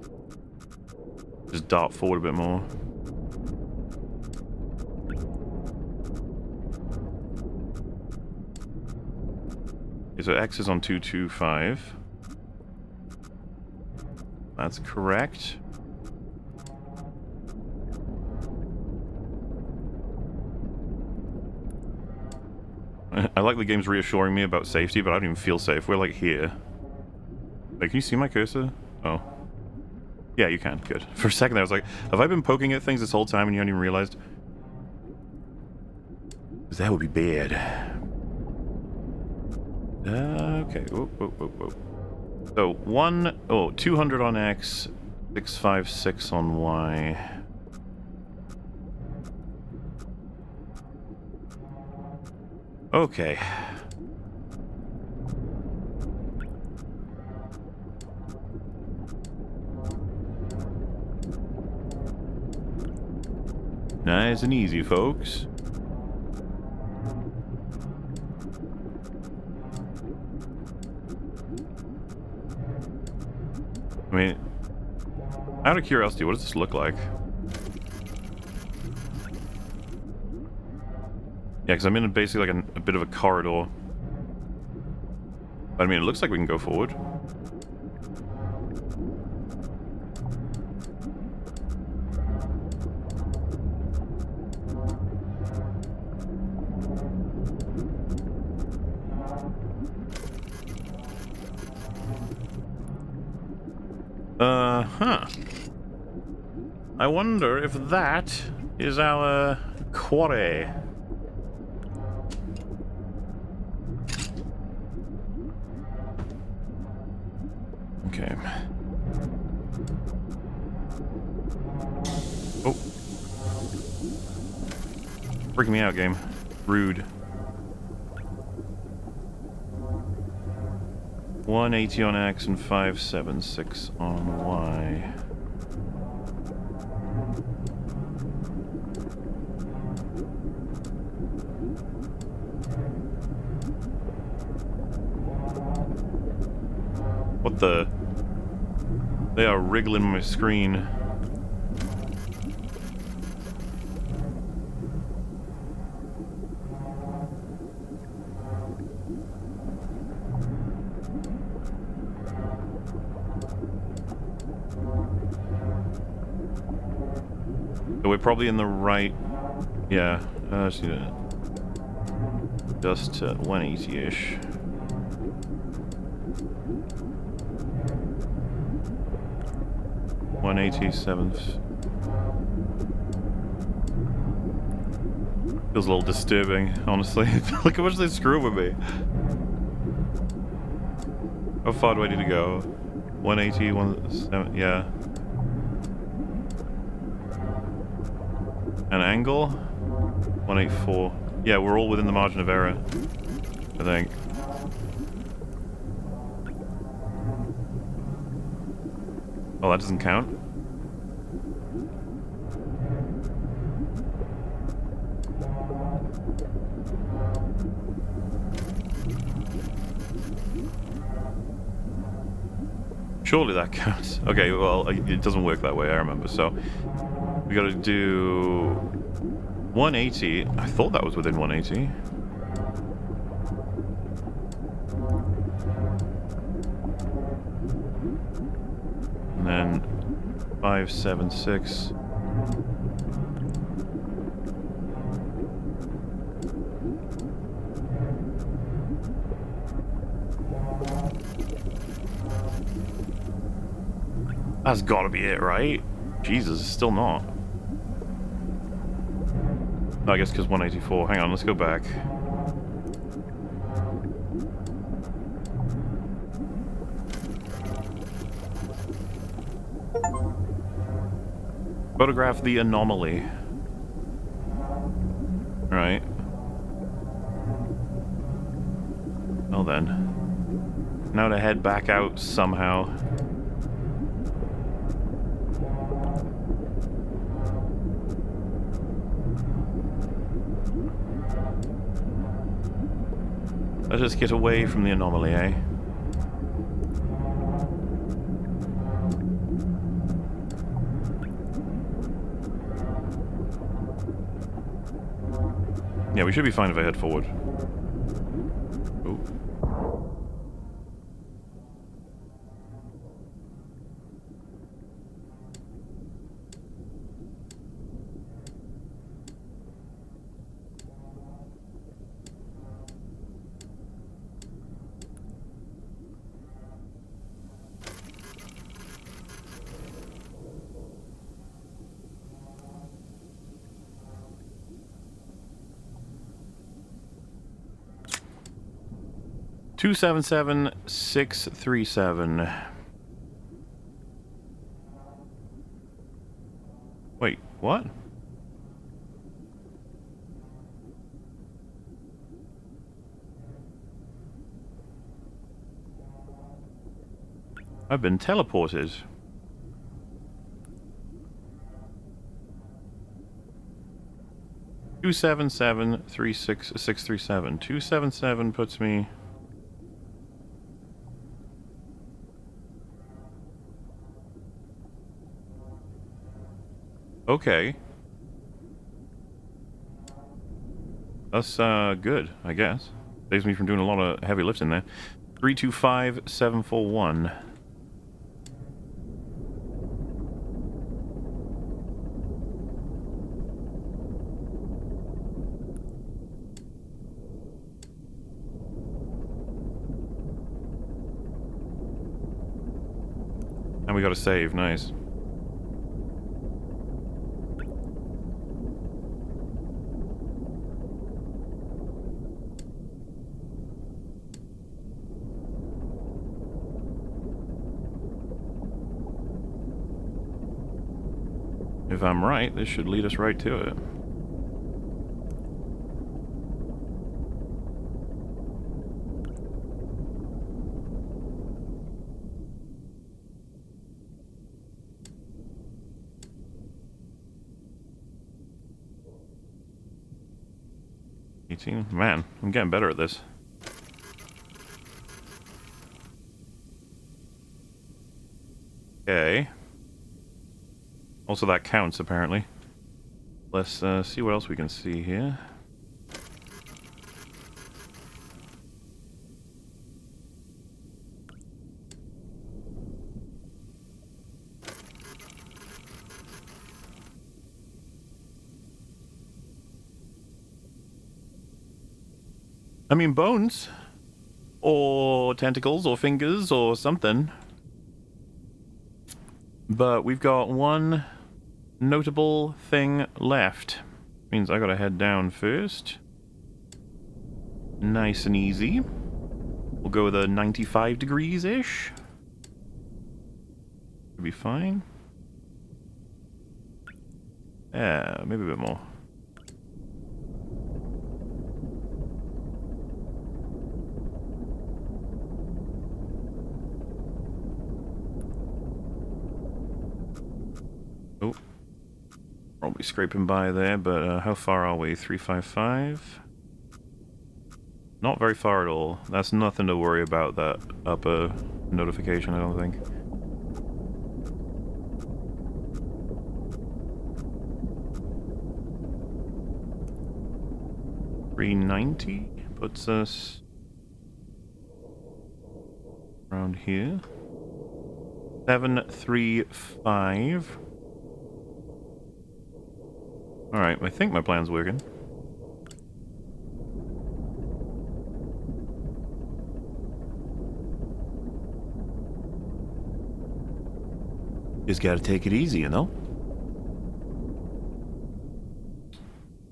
Just dart forward a bit more. Okay, so X is on 225. That's correct. I like the game's reassuring me about safety, but I don't even feel safe. We're like here. Wait, can you see my cursor? Oh. Yeah, you can. Good. For a second I was like, have I been poking at things this whole time and you haven't even realized? Because that would be bad. Okay. Whoa. So 200 on X, 656 on Y. Okay. Nice and easy, folks. I mean, out of curiosity, what does this look like? Yeah, because I'm in basically like a bit of a corridor. But I mean, it looks like we can go forward. Huh. I wonder if that is our quarry. Freaking me out, game. Rude. 180 on X and 576 on Y. What the? They are wriggling my screen. So we're probably in the right. Yeah, just 180-ish. Feels a little disturbing, honestly. Look how much they screw with me. How far do I need to go? 180, 170, yeah. An angle? 184. Yeah, we're all within the margin of error, I think. Oh, that doesn't count? Surely that counts. Okay, well, it doesn't work that way, I remember. So, we gotta do 180. I thought that was within 180. And then 576. That's gotta be it, right? Jesus, it's still not. No, I guess because 184. Hang on, let's go back. Photograph the anomaly. Right. Well then. Now to head back out somehow. Let's just get away from the anomaly, eh? Yeah, we should be fine if I head forward. Oh. Two 77637. Wait, what? I've been teleported. Two 7736637. 277 puts me. Okay. That's good, I guess. Saves me from doing a lot of heavy lifting there. 325741. And we got to save, nice. If I'm right, this should lead us right to it. 18. Man, I'm getting better at this. Okay. Also, that counts, apparently. Let's see what else we can see here. I mean, bones. Or tentacles, or fingers, or something. But we've got one notable thing left. Means I gotta head down first. Nice and easy. We'll go with a 95 degrees-ish. Should be fine. Yeah, maybe a bit more. Oh. Probably scraping by there, but how far are we? 355? Not very far at all. That's nothing to worry about, that upper notification, I don't think. $390 puts us around here. 735. Alright, I think my plan's working. Just gotta take it easy, you know?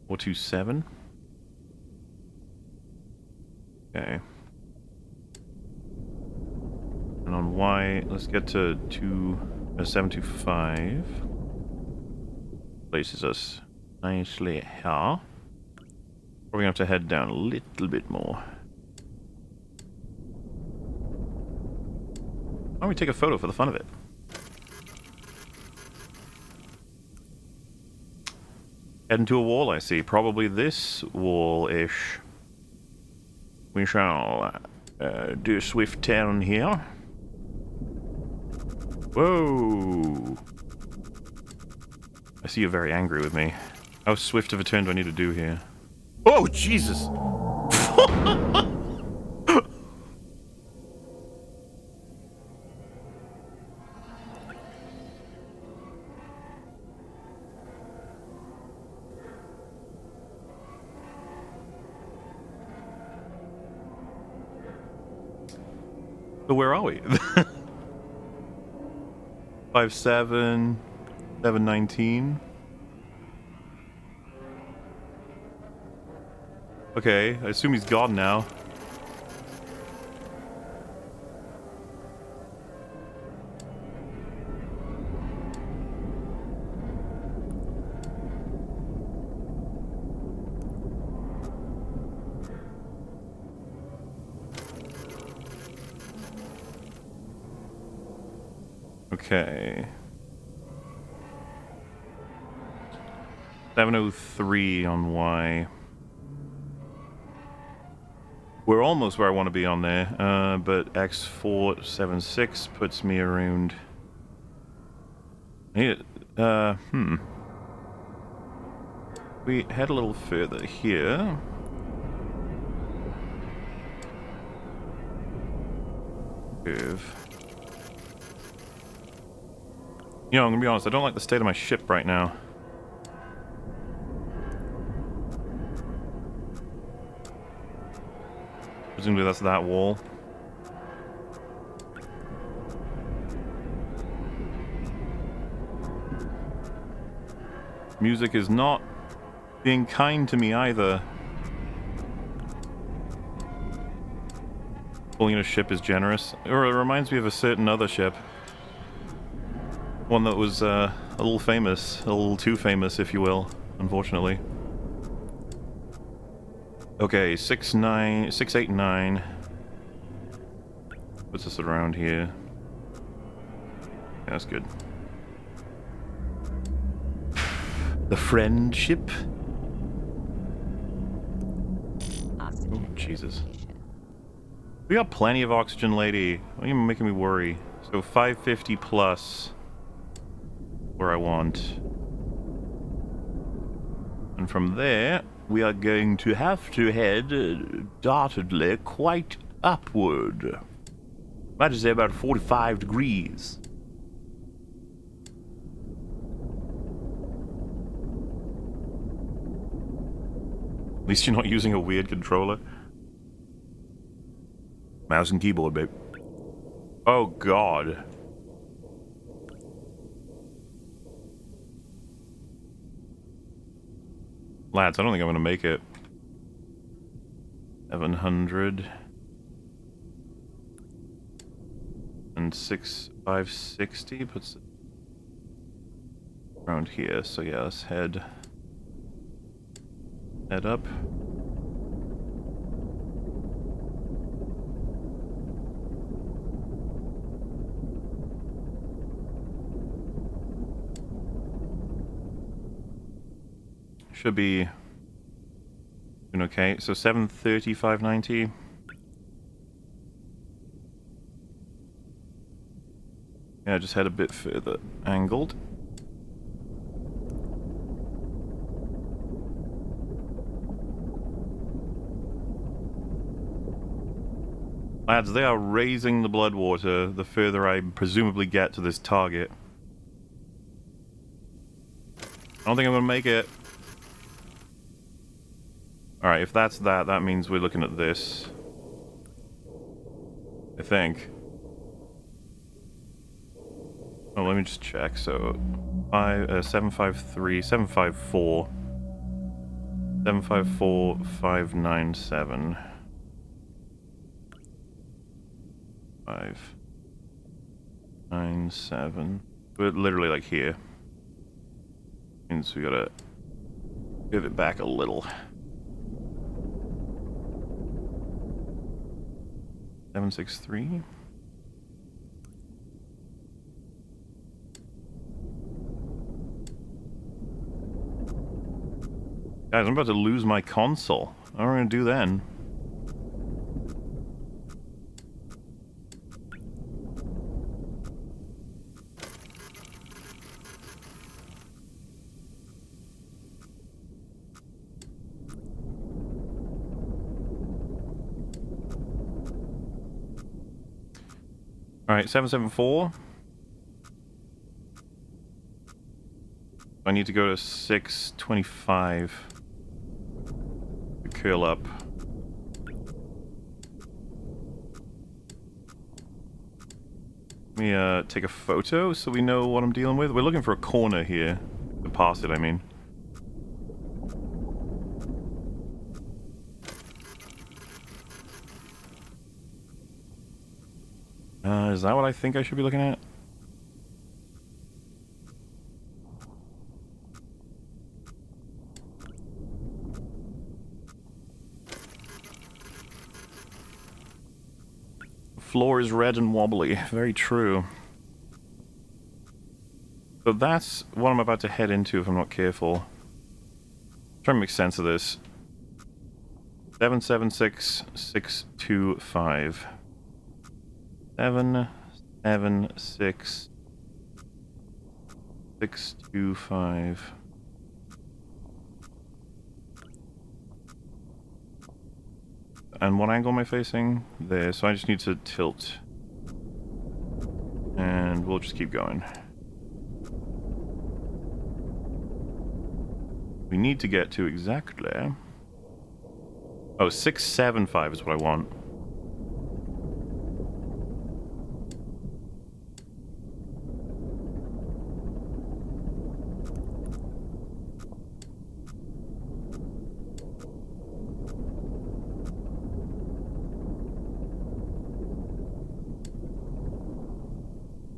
427. Okay. And on Y, let's get to 725. Places us nicely here. Probably gonna have to head down a little bit more. Why don't we take a photo for the fun of it? Heading to a wall, I see. Probably this wall-ish. We shall do a swift turn here. Whoa! I see you're very angry with me. How swift of a turn do I need to do here? Oh, Jesus! So where are we? 5'7", 719. Okay, I assume he's gone now. Okay. 703 on Y. We're almost where I want to be on there, but X476 puts me around... We head a little further here. Curve. You know, I'm gonna be honest, I don't like the state of my ship right now. Presumably that's that wall. Music is not being kind to me either. Pulling in a ship is generous. Or it reminds me of a certain other ship. One that was a little famous, a little too famous, if you will, unfortunately. Okay, 689. Puts us around here. Yeah, that's good. The friendship? Jesus. notification. We got plenty of oxygen, lady. Why are you making me worry? So 550 plus where I want. And from there, we are going to have to head dartedly quite upward. Might just say about 45 degrees. At least you're not using a weird controller. Mouse and keyboard, babe. Oh, God. Lads, I don't think I'm going to make it. 700. And 560 puts it around here. So yeah, let's head up. Should be doing okay. So 730, 590. Yeah, just head a bit further angled. Lads, they are raising the blood water the further I presumably get to this target. I don't think I'm gonna make it. Alright, if that's that, that means we're looking at this. I think. Oh, let me just check. So, 753, 754, 754, 597, 597. We're literally like here. Means we gotta give it back a little. 763. Guys, I'm about to lose my console. What am I gonna do then? Alright, 774. I need to go to 625 to curl up. Let me take a photo so we know what I'm dealing with. We're looking for a corner here. To pass it, I mean. Is that what I think I should be looking at? Floor is red and wobbly. Very true. So that's what I'm about to head into if I'm not careful. Trying to make sense of this. 776625. 776625. And what angle am I facing? There, so I just need to tilt. And we'll just keep going. We need to get to exactly... Oh, 675 is what I want.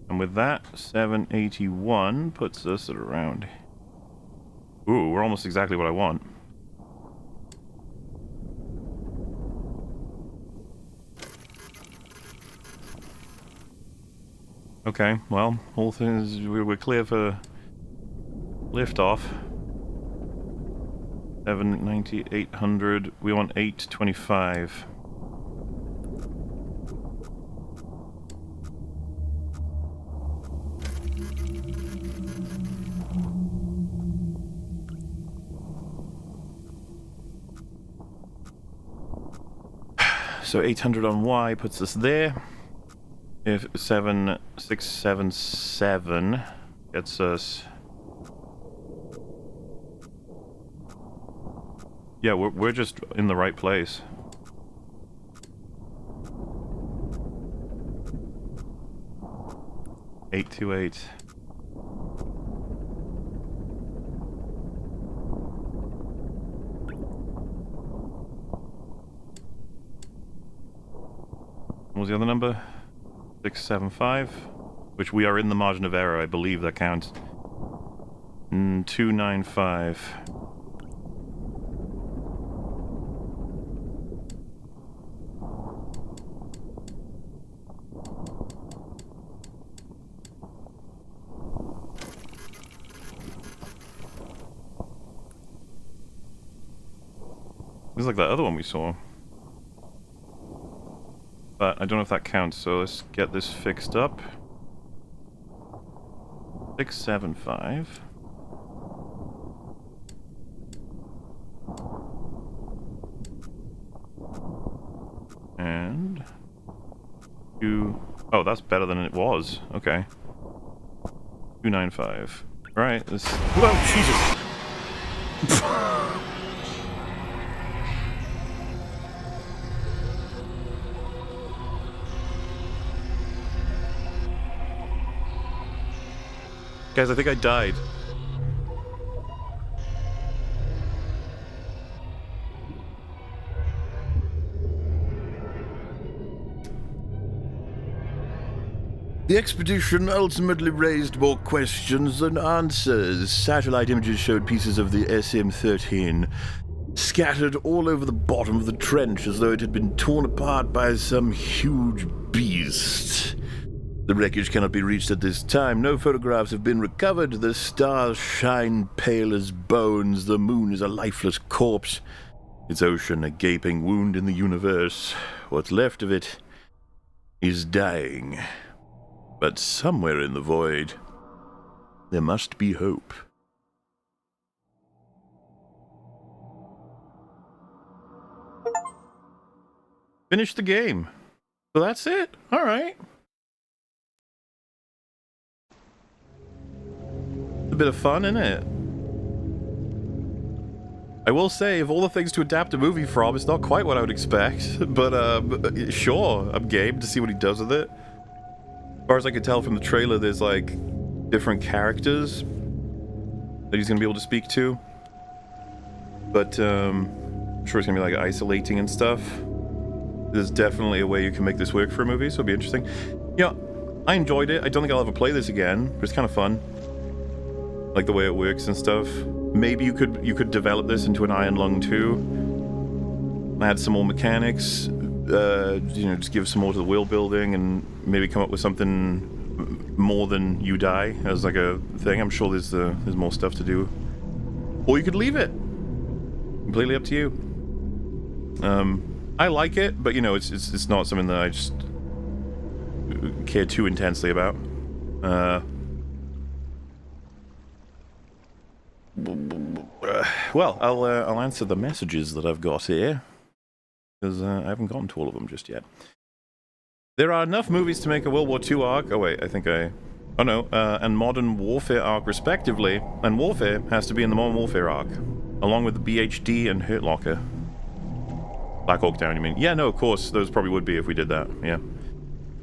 And with that, 781 puts us at around... Ooh, we're almost exactly what I want. Okay, well, all things... We're clear for liftoff. 790, 800. We want 825. So 800 on Y puts us there. If 7677 gets us... Yeah, we're just in the right place. Eight to eight. What was the other number? 675, which we are in the margin of error. I believe that counts. 295. This is like that other one we saw. But I don't know if that counts, so let's get this fixed up. 675. And... Oh, that's better than it was. Okay. 295. Alright, this... Whoa, Jesus! Guys, I think I died. The expedition ultimately raised more questions than answers. Satellite images showed pieces of the SM-13 scattered all over the bottom of the trench as though it had been torn apart by some huge beast. The wreckage cannot be reached at this time. No photographs have been recovered. The stars shine pale as bones. The moon is a lifeless corpse. Its ocean a gaping wound in the universe. What's left of it is dying. But somewhere in the void, there must be hope. Finish the game. So that's it? Alright. A bit of fun, isn't it? I will say, of all the things to adapt a movie from, it's not quite what I would expect. But, sure, I'm game to see what he does with it. As far as I could tell from the trailer, there's, like, different characters that he's gonna be able to speak to. But, I'm sure it's gonna be, like, isolating and stuff. There's definitely a way you can make this work for a movie, so it'll be interesting. You know, I enjoyed it. I don't think I'll ever play this again, but it's kind of fun. Like the way it works and stuff. Maybe you could develop this into an Iron Lung 2. Add some more mechanics. You know, just give some more to the world building and maybe come up with something more than you die as like a thing. I'm sure there's more stuff to do. Or you could leave it. Completely up to you. I like it, but you know, it's not something that I just care too intensely about. Well, I'll answer the messages that I've got here, because I haven't gotten to all of them just yet. There are enough movies to make a World War II arc. Oh wait, I think I... Oh no, and Modern Warfare arc respectively, and Warfare has to be in the Modern Warfare arc, along with the BHD and Hurt Locker. Black Hawk Down, you mean? Yeah, no, of course, those probably would be if we did that, yeah.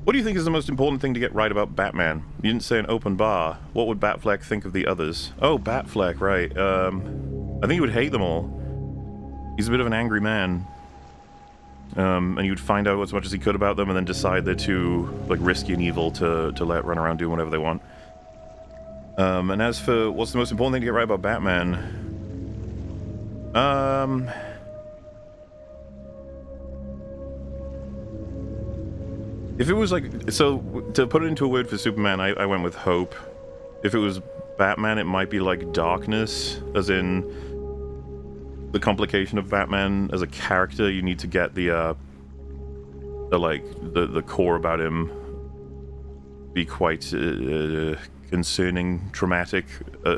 What do you think is the most important thing to get right about Batman? You didn't say an open bar. What would Batfleck think of the others? Oh, Batfleck, right. I think he would hate them all. He's a bit of an angry man. And he would find out as much as he could about them and then decide they're too, like, risky and evil to let run around doing whatever they want. And as for what's the most important thing to get right about Batman? If it was like, so to put it into a word for Superman, I went with hope. If it was Batman, it might be like darkness, as in the complication of Batman as a character. You need to get the core about him be quite concerning, traumatic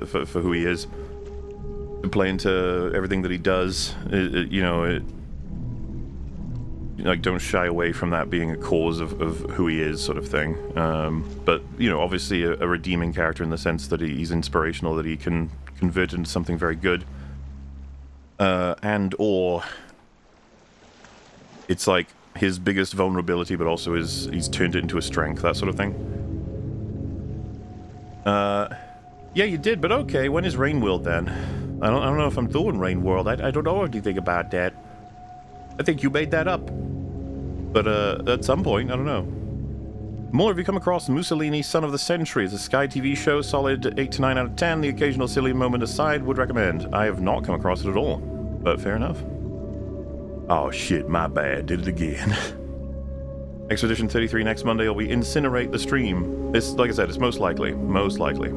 for who he is. To play into everything that he does, like, don't shy away from that being a cause of who he is, sort of thing. But, obviously a redeeming character in the sense that he's inspirational, that he can convert into something very good. Or it's like his biggest vulnerability, but also he's turned it into a strength, that sort of thing. Yeah, you did, but okay, when is Rain World then? I don't know if I'm doing Rain World. I don't know anything about that. I think you made that up. But at some point, I don't know. MauLer, have you come across Mussolini, Son of the Century? It's a Sky TV show, solid 8 to 9 out of 10. The occasional silly moment aside, would recommend. I have not come across it at all, but fair enough. Oh shit, my bad, did it again. Expedition 33 next Monday, or we incinerate the stream. It's, like I said, it's most likely. Most likely.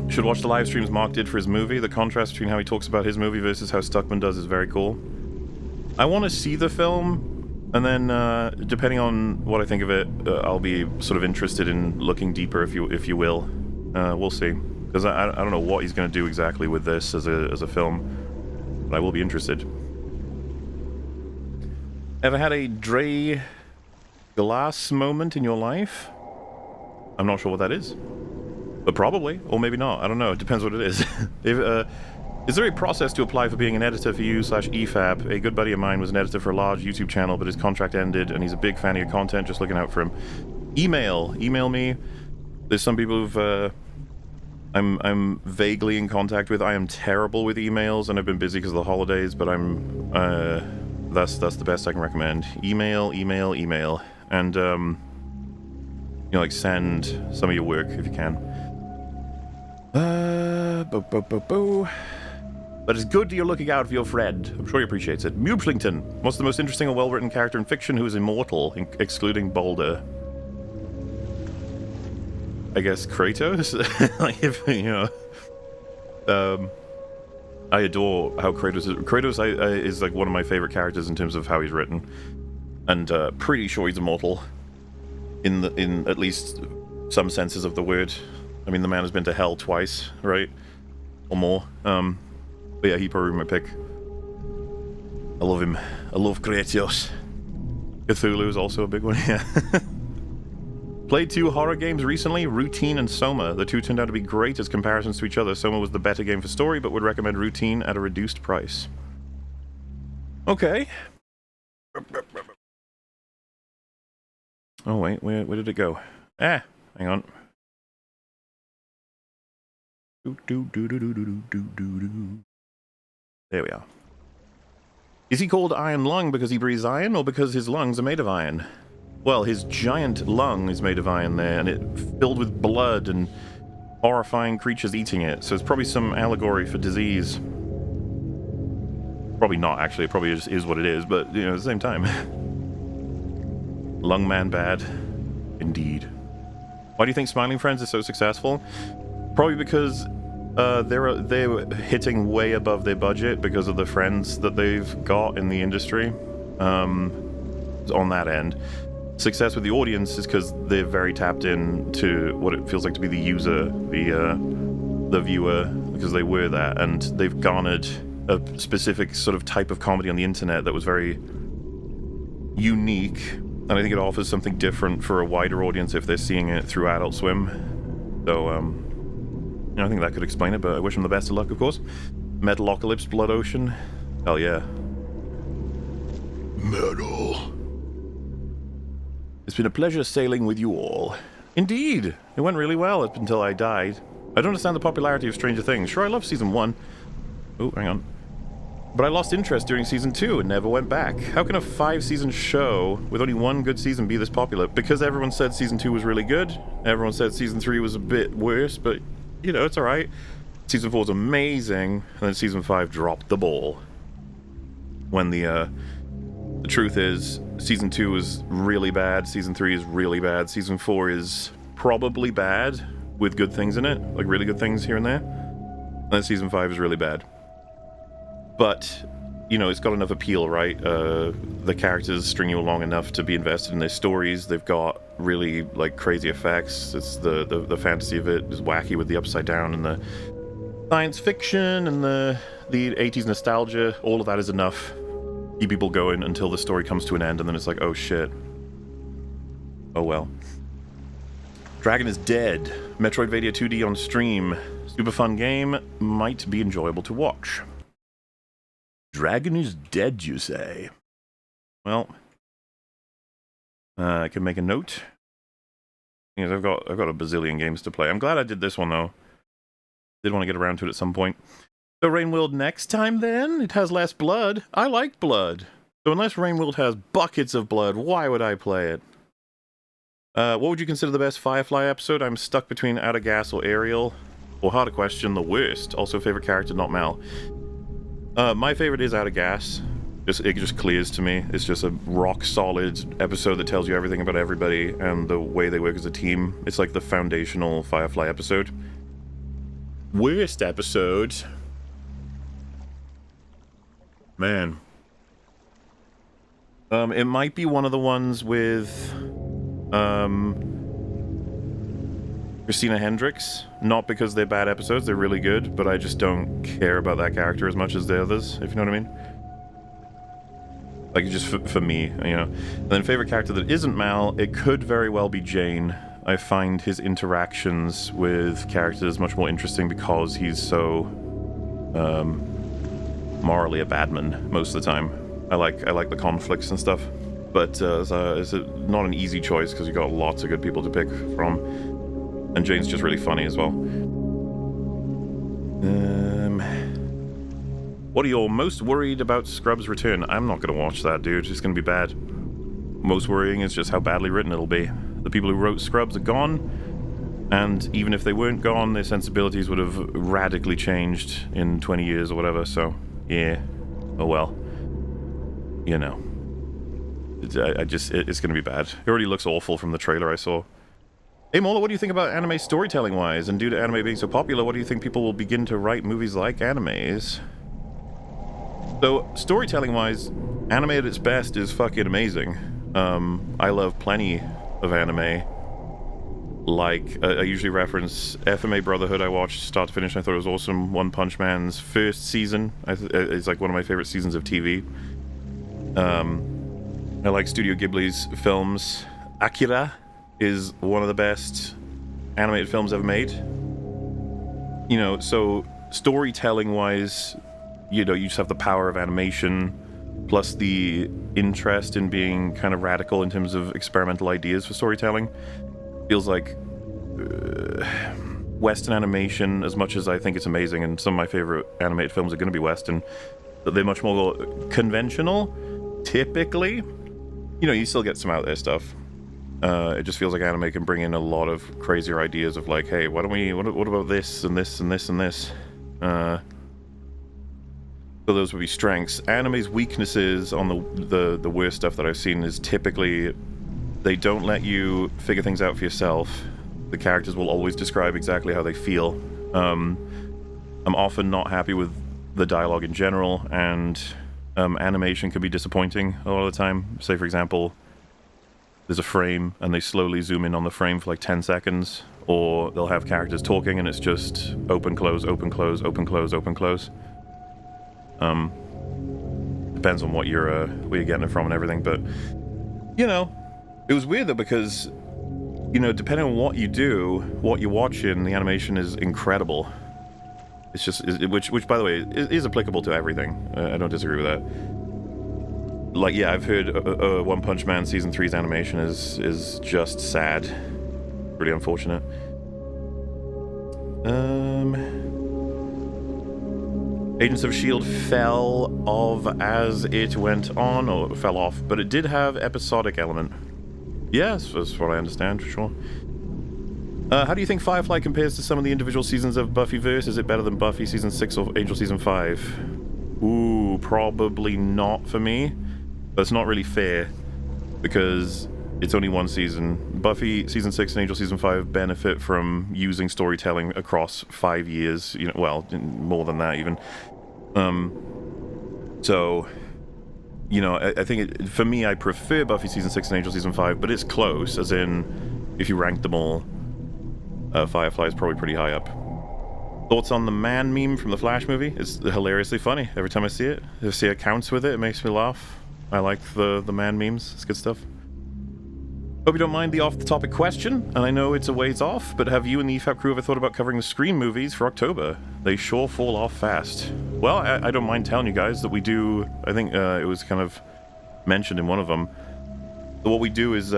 Should watch the live streams Mark did for his movie. The contrast between how he talks about his movie versus how Stuckman does is very cool. I want to see the film, and then depending on what I think of it, I'll be sort of interested in looking deeper, if you will. We'll see, because I don't know what he's going to do exactly with this as a film, but I will be interested. Ever had a Dre Glass moment in your life? I'm not sure what that is. But probably, or maybe not. I don't know. It depends what it is. Is there a process to apply for being an editor for you/EFAP? A good buddy of mine was an editor for a large YouTube channel, but his contract ended, and he's a big fan of your content. Just looking out for him. Email me. There's some people who've I'm vaguely in contact with. I am terrible with emails, and I've been busy because of the holidays. But that's the best I can recommend. Email, and like send some of your work if you can. But it's good you're looking out for your friend. I'm sure he appreciates it. Mublington. What's the most interesting or well-written character in fiction who is immortal, excluding Boulder? I guess Kratos? Like, if, I adore how Kratos is. Kratos is like one of my favorite characters in terms of how he's written. And pretty sure he's immortal. In at least some senses of the word. I mean, the man has been to hell twice, right? Or more. But yeah, he'd probably be my pick. I love him. I love Kratos. Cthulhu is also a big one, yeah. Played 2 horror games recently, Routine and Soma. The 2 turned out to be great as comparisons to each other. Soma was the better game for story, but would recommend Routine at a reduced price. Okay. Oh wait, where did it go? Hang on. There we are. Is he called Iron Lung because he breathes iron, or because his lungs are made of iron? Well, his giant lung is made of iron there, and it's filled with blood and horrifying creatures eating it, so it's probably some allegory for disease. Probably not, actually. It probably just is what it is, but, at the same time. Lung man bad. Indeed. Why do you think Smiling Friends is so successful? Probably because they're hitting way above their budget because of the friends that they've got in the industry. On that end. Success with the audience is because they're very tapped in to what it feels like to be the user, the viewer, because they were that, and they've garnered a specific sort of type of comedy on the internet that was very unique, and I think it offers something different for a wider audience if they're seeing it through Adult Swim. So, I think that could explain it, but I wish them the best of luck, of course. Metalocalypse, Blood Ocean. Hell yeah. Metal. It's been a pleasure sailing with you all. Indeed! It went really well up until I died. I don't understand the popularity of Stranger Things. Sure, I love Season 1. Oh, hang on. But I lost interest during Season 2 and never went back. How can a 5-season show with only one good season be this popular? Because everyone said Season 2 was really good. Everyone said Season 3 was a bit worse, but, it's alright. Season 4 was amazing, and then Season 5 dropped the ball. When the truth is, Season 2 is really bad, Season 3 is really bad, Season 4 is probably bad, with good things in it, like really good things here and there. And then Season 5 is really bad. but you know, it's got enough appeal, right? The characters string you along enough to be invested in their stories. They've got really like crazy effects. It's the fantasy of it is wacky with the upside down and the science fiction and the 80s nostalgia. All of that is enough. Keep people going until the story comes to an end, and then it's like, oh shit. Oh well. Dragon is Dead. Metroidvania 2D on stream. Super fun game. Might be enjoyable to watch. Dragon is dead, you say? Well, I can make a note. Because I've got a bazillion games to play. I'm glad I did this one though. Did want to get around to it at some point. So Rainworld next time then? It has less blood. I like blood. So unless Rainworld has buckets of blood, why would I play it? What would you consider the best Firefly episode? I'm stuck between Out of Gas or Ariel. Or harder question, the worst. Also favorite character, not Mal. My favorite is Out of Gas. It just clears to me. It's just a rock-solid episode that tells you everything about everybody and the way they work as a team. It's like the foundational Firefly episode. Worst episode? Man. It might be one of the ones with... Christina Hendricks. Not because they're bad episodes, they're really good, but I just don't care about that character as much as the others, if you know what I mean. Like, just for me, you know. And then favorite character that isn't Mal, it could very well be Jane. I find his interactions with characters much more interesting because he's so morally a bad man most of the time. I like the conflicts and stuff, but it's not an easy choice because you got lots of good people to pick from, and Jane's just really funny as well. What are you most worried about Scrubs' return? I'm not going to watch that, dude. It's going to be bad. Most worrying is just how badly written it'll be. The people who wrote Scrubs are gone, and even if they weren't gone, their sensibilities would have radically changed in 20 years or whatever, so, yeah. Oh well. You know. It's going to be bad. It already looks awful from the trailer I saw. Hey MauLer, what do you think about anime storytelling-wise? And due to anime being so popular, what do you think people will begin to write movies like animes? So, storytelling-wise, anime at its best is fucking amazing. I love plenty of anime. Like, I usually reference FMA Brotherhood I watched start to finish. I thought it was awesome. One Punch Man's first season. It's like one of my favorite seasons of TV. I like Studio Ghibli's films. Akira is one of the best animated films ever made. You know, so storytelling-wise, you know, you just have the power of animation, plus the interest in being kind of radical in terms of experimental ideas for storytelling. Feels like Western animation, as much as I think it's amazing, and some of my favorite animated films are going to be Western, but they're much more conventional, typically. You know, you still get some out there stuff. It just feels like anime can bring in a lot of crazier ideas of like, hey, what about this and this and this and this? So those would be strengths. Anime's weaknesses on the worst stuff that I've seen is typically they don't let you figure things out for yourself. The characters will always describe exactly how they feel. I'm often not happy with the dialogue in general, and animation can be disappointing a lot of the time. Say, for example, there's a frame and they slowly zoom in on the frame for like 10 seconds, or they'll have characters talking and it's just open, close, open, close, open, close, open, close. Depends on where you're getting it from and everything, but you know, it was weird though because, you know, depending on what you do, what you're watching, the animation is incredible. It's just, which by the way, is applicable to everything. I don't disagree with that. Like, yeah, I've heard One Punch Man Season 3's animation is just sad. Really unfortunate. Agents of S.H.I.E.L.D. fell off as it went on, or fell off, but it did have episodic element. Yes, that's what I understand, for sure. How do you think Firefly compares to some of the individual seasons of Buffyverse? Is it better than Buffy Season 6 or Angel Season 5? Ooh, probably not for me. But it's not really fair, because it's only one season. Buffy Season 6 and Angel Season 5 benefit from using storytelling across 5 years. You know, well, more than that even. So, you know, I think for me, I prefer Buffy Season 6 and Angel Season 5, but it's close, as in, if you rank them all, Firefly is probably pretty high up. Thoughts on the man meme from the Flash movie? It's hilariously funny every time I see it. If I see accounts with it, it makes me laugh. I like the man memes. It's good stuff. Hope you don't mind the off-the-topic question, and I know it's a ways off, but have you and the EFAP crew ever thought about covering the Scream movies for October? They sure fall off fast. Well, I don't mind telling you guys that we do. I think it was kind of mentioned in one of them. What we do is,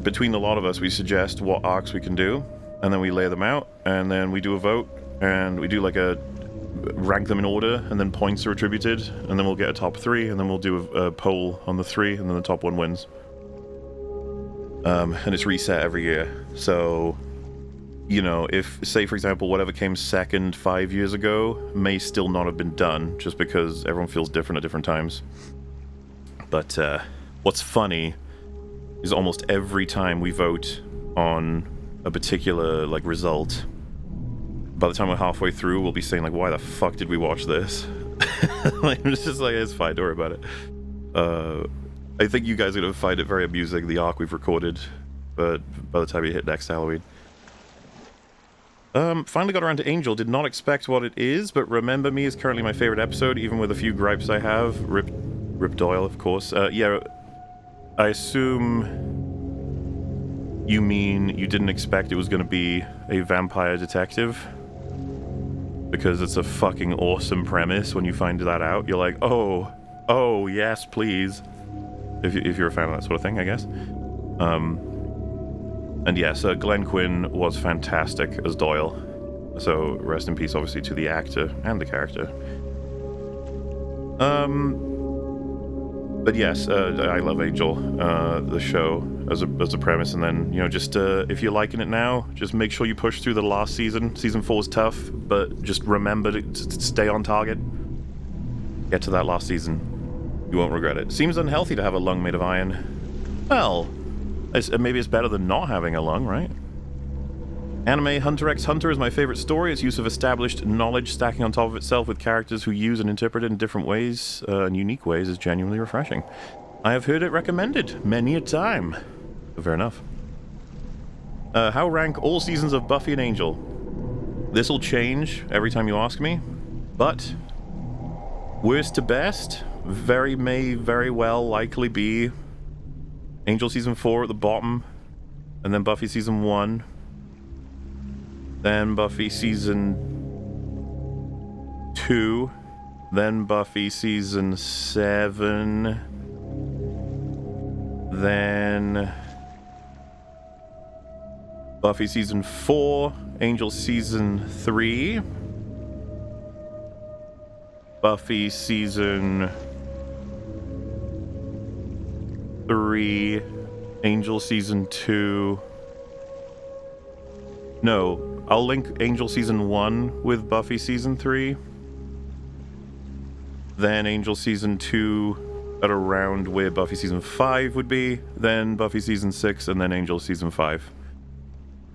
between a lot of us, we suggest what arcs we can do, and then we lay them out, and then we do a vote, and we do like a rank them in order, and then points are attributed, and then we'll get a top 3, and then we'll do a poll on the 3, and then the top 1 wins. And it's reset every year. So, you know, if, say, for example, whatever came second 5 years ago may still not have been done, just because everyone feels different at different times. But what's funny is almost every time we vote on a particular, like, result, by the time we're halfway through, we'll be saying, like, why the fuck did we watch this? Like, it's just like, it's fine, don't worry about it. I think you guys are going to find it very amusing, the arc we've recorded, but by the time you hit next Halloween. Finally got around to Angel. Did not expect what it is, but Remember Me is currently my favorite episode, even with a few gripes I have. Rip Doyle, of course. Yeah, I assume you mean you didn't expect it was going to be a vampire detective? Because it's a fucking awesome premise when you find that out. You're like, oh, yes, please. If you're a fan of that sort of thing, I guess. And yes, Glenn Quinn was fantastic as Doyle. So rest in peace, obviously, to the actor and the character. But yes, I love Angel, the show as a premise, and then, you know, just if you're liking it now, just make sure you push through the last season. Season 4 is tough, but just remember to stay on target. Get to that last season. You won't regret it. Seems unhealthy to have a lung made of iron. Well, maybe it's better than not having a lung, right? Anime Hunter x Hunter is my favorite story. Its use of established knowledge stacking on top of itself with characters who use and interpret it in different ways and unique ways is genuinely refreshing. I have heard it recommended many a time. Fair enough. How rank all seasons of Buffy and Angel? This will change every time you ask me, but worst to best may very well likely be Angel Season 4 at the bottom, and then Buffy Season 1, then Buffy Season 2, then Buffy Season 7, then Buffy Season 4, Angel Season 3, Buffy Season 3, Angel Season 2. No, I'll link Angel Season 1 with Buffy Season 3. Then Angel Season 2 at around where Buffy Season 5 would be. Then Buffy Season 6, and then Angel Season 5.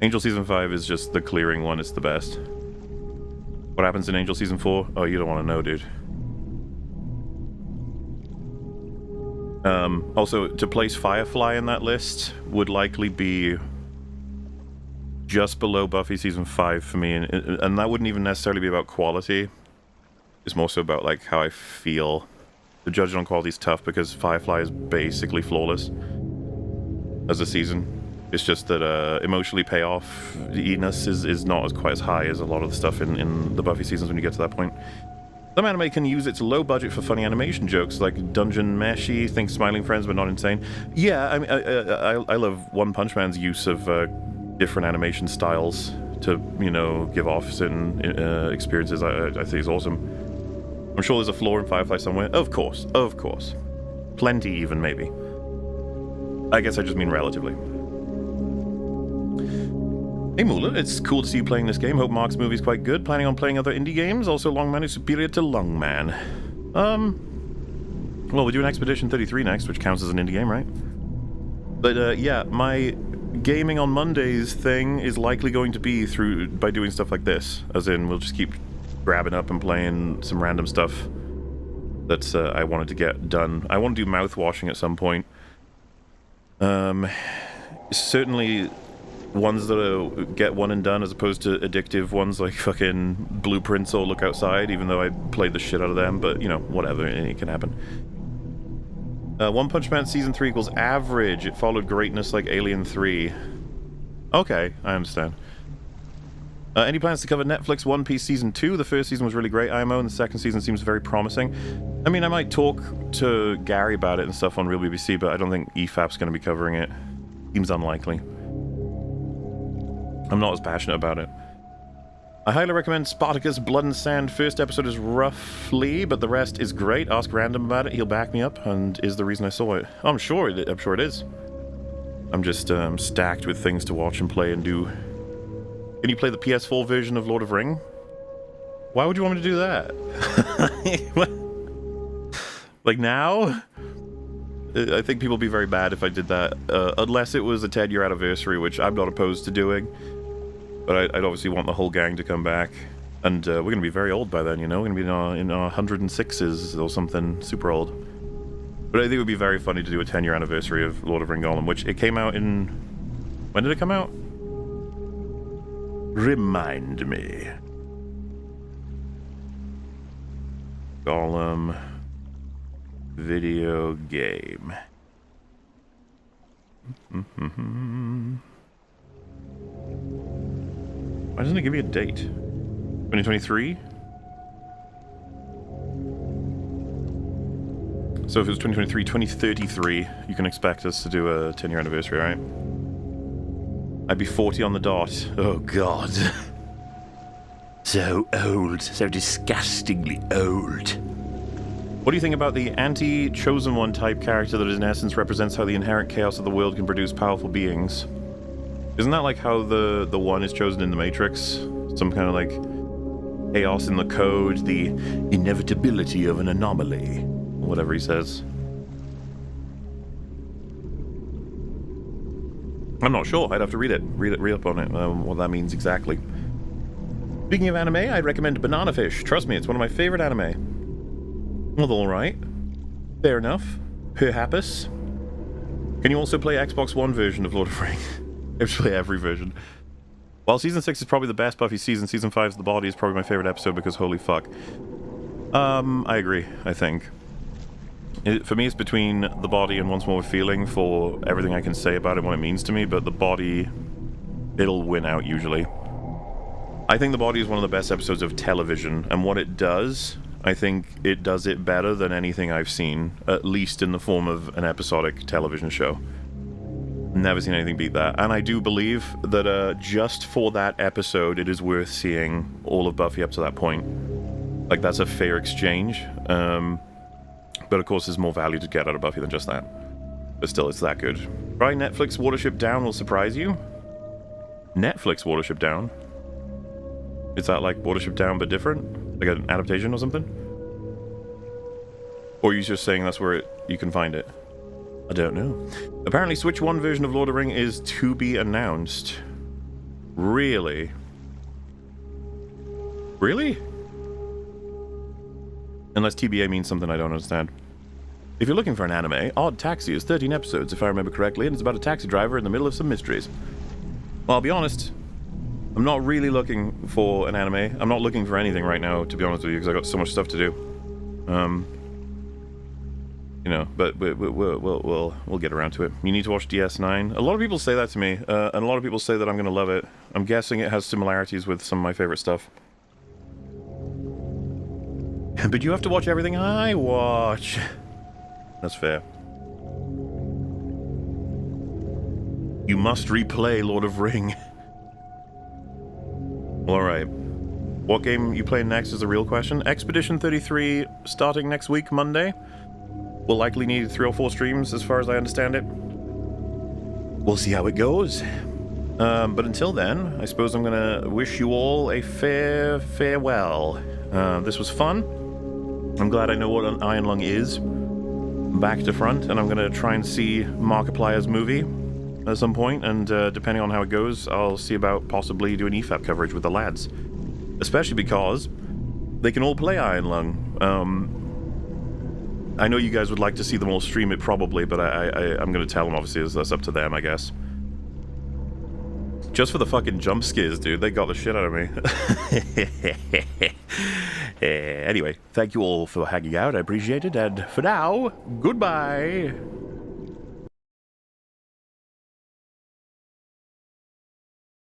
Angel Season 5 is just the clearing one, it's the best. What happens in Angel Season 4? Oh, you don't want to know, dude. Also, to place Firefly in that list would likely be just below Buffy Season 5 for me, and that wouldn't even necessarily be about quality. It's more so about, like, how I feel. The judging on quality is tough because Firefly is basically flawless as a season. It's just that emotionally payoff-iness is not quite as high as a lot of the stuff in the Buffy seasons when you get to that point. Some anime can use its low budget for funny animation jokes, like Dungeon Meshi, think Smiling Friends but not insane. Yeah, I mean, I love One Punch Man's use of different animation styles to, you know, give off certain experiences. I think is awesome. I'm sure there's a flaw in Firefly somewhere. Of course. Plenty even, maybe. I guess I just mean relatively. Hey MauLer, it's cool to see you playing this game. Hope Mark's movie's quite good. Planning on playing other indie games? Also, Longman is superior to Lungman. Well, we're doing Expedition 33 next, which counts as an indie game, right? But, yeah, my gaming on Mondays thing is likely going to be by doing stuff like this. As in, we'll just keep grabbing up and playing some random stuff that I wanted to get done. I want to do mouth washing at some point. Certainly ones that get one and done as opposed to addictive ones like fucking Blueprints or Look Outside, even though I played the shit out of them, but, you know, whatever, it can happen. One Punch Man Season 3 equals average. It followed greatness like Alien 3. Okay, I understand. Any plans to cover Netflix One Piece Season 2? The first season was really great, IMO, and the second season seems very promising. I mean, I might talk to Gary about it and stuff on Real BBC, but I don't think EFAP's going to be covering it. Seems unlikely. I'm not as passionate about it. I highly recommend Spartacus Blood and Sand. First episode is roughly, but the rest is great. Ask Random about it, he'll back me up, and is the reason I saw it. I'm sure it is. I'm just stacked with things to watch and play and do. Can you play the PS4 version of Lord of Ring? Why would you want me to do that? Like now? I think people would be very bad if I did that. Unless it was a 10-year anniversary, which I'm not opposed to doing. But I'd obviously want the whole gang to come back. And we're going to be very old by then, you know? We're going to be in our 106s or something super old. But I think it would be very funny to do a 10-year anniversary of Lord of Ring Golem, which it came out in... When did it come out? Remind me. Golem video game. Why doesn't it give me a date? 2023? So if it was 2023, 2033, you can expect us to do a 10-year anniversary, right? I'd be 40 on the dot. Oh, God. So old. So disgustingly old. What do you think about the anti-Chosen One type character that in essence represents how the inherent chaos of the world can produce powerful beings? Isn't that like how the One is chosen in the Matrix? Some kind of like chaos in the code, the inevitability of an anomaly. Whatever he says. I'm not sure. I'd have to read up on it, what that means exactly. Speaking of anime, I'd recommend Banana Fish. Trust me, it's one of my favorite anime. Well, alright. Fair enough. Perhaps. Can you also play Xbox One version of Lord of the Rings? I have to play every version. While Season 6 is probably the best Buffy season, Season 5's The Body is probably my favorite episode because holy fuck. I agree, I think. For me, it's between The Body and Once More with Feeling for everything I can say about it, what it means to me, but The Body, it'll win out usually. I think The Body is one of the best episodes of television, and what it does, I think it does it better than anything I've seen, at least in the form of an episodic television show. Never seen anything beat that. And I do believe that just for that episode, it is worth seeing all of Buffy up to that point. Like, that's a fair exchange. But of course, there's more value to get out of Buffy than just that. But still, it's that good. Try Netflix Watership Down will surprise you. Netflix Watership Down? Is that like Watership Down but different? Like an adaptation or something? Or are you just saying that's where you can find it? I don't know. Apparently Switch 1 version of Lord of the Ring is to be announced. Really? Really? Unless TBA means something I don't understand. If you're looking for an anime, Odd Taxi is 13 episodes, if I remember correctly, and it's about a taxi driver in the middle of some mysteries. Well, I'll be honest, I'm not really looking for an anime. I'm not looking for anything right now, to be honest with you, because I've got so much stuff to do. You know, but we'll get around to it. You need to watch DS9. A lot of people say that to me, and a lot of people say that I'm going to love it. I'm guessing it has similarities with some of my favorite stuff. But you have to watch everything I watch. That's fair. You must replay Lord of Ring. Alright. What game you playing next is the real question. Expedition 33 starting next week, Monday. We'll likely need 3 or 4 streams, as far as I understand it. We'll see how it goes. But until then, I suppose I'm gonna wish you all a farewell. This was fun. I'm glad I know what an Iron Lung is, back to front, and I'm gonna try and see Markiplier's movie at some point, and depending on how it goes, I'll see about possibly doing EFAP coverage with the lads. Especially because they can all play Iron Lung. I know you guys would like to see them all stream it probably, but I'm going to tell them, obviously, that's up to them, I guess. Just for the fucking jump scares, dude. They got the shit out of me. Anyway, thank you all for hanging out. I appreciate it. And for now, goodbye.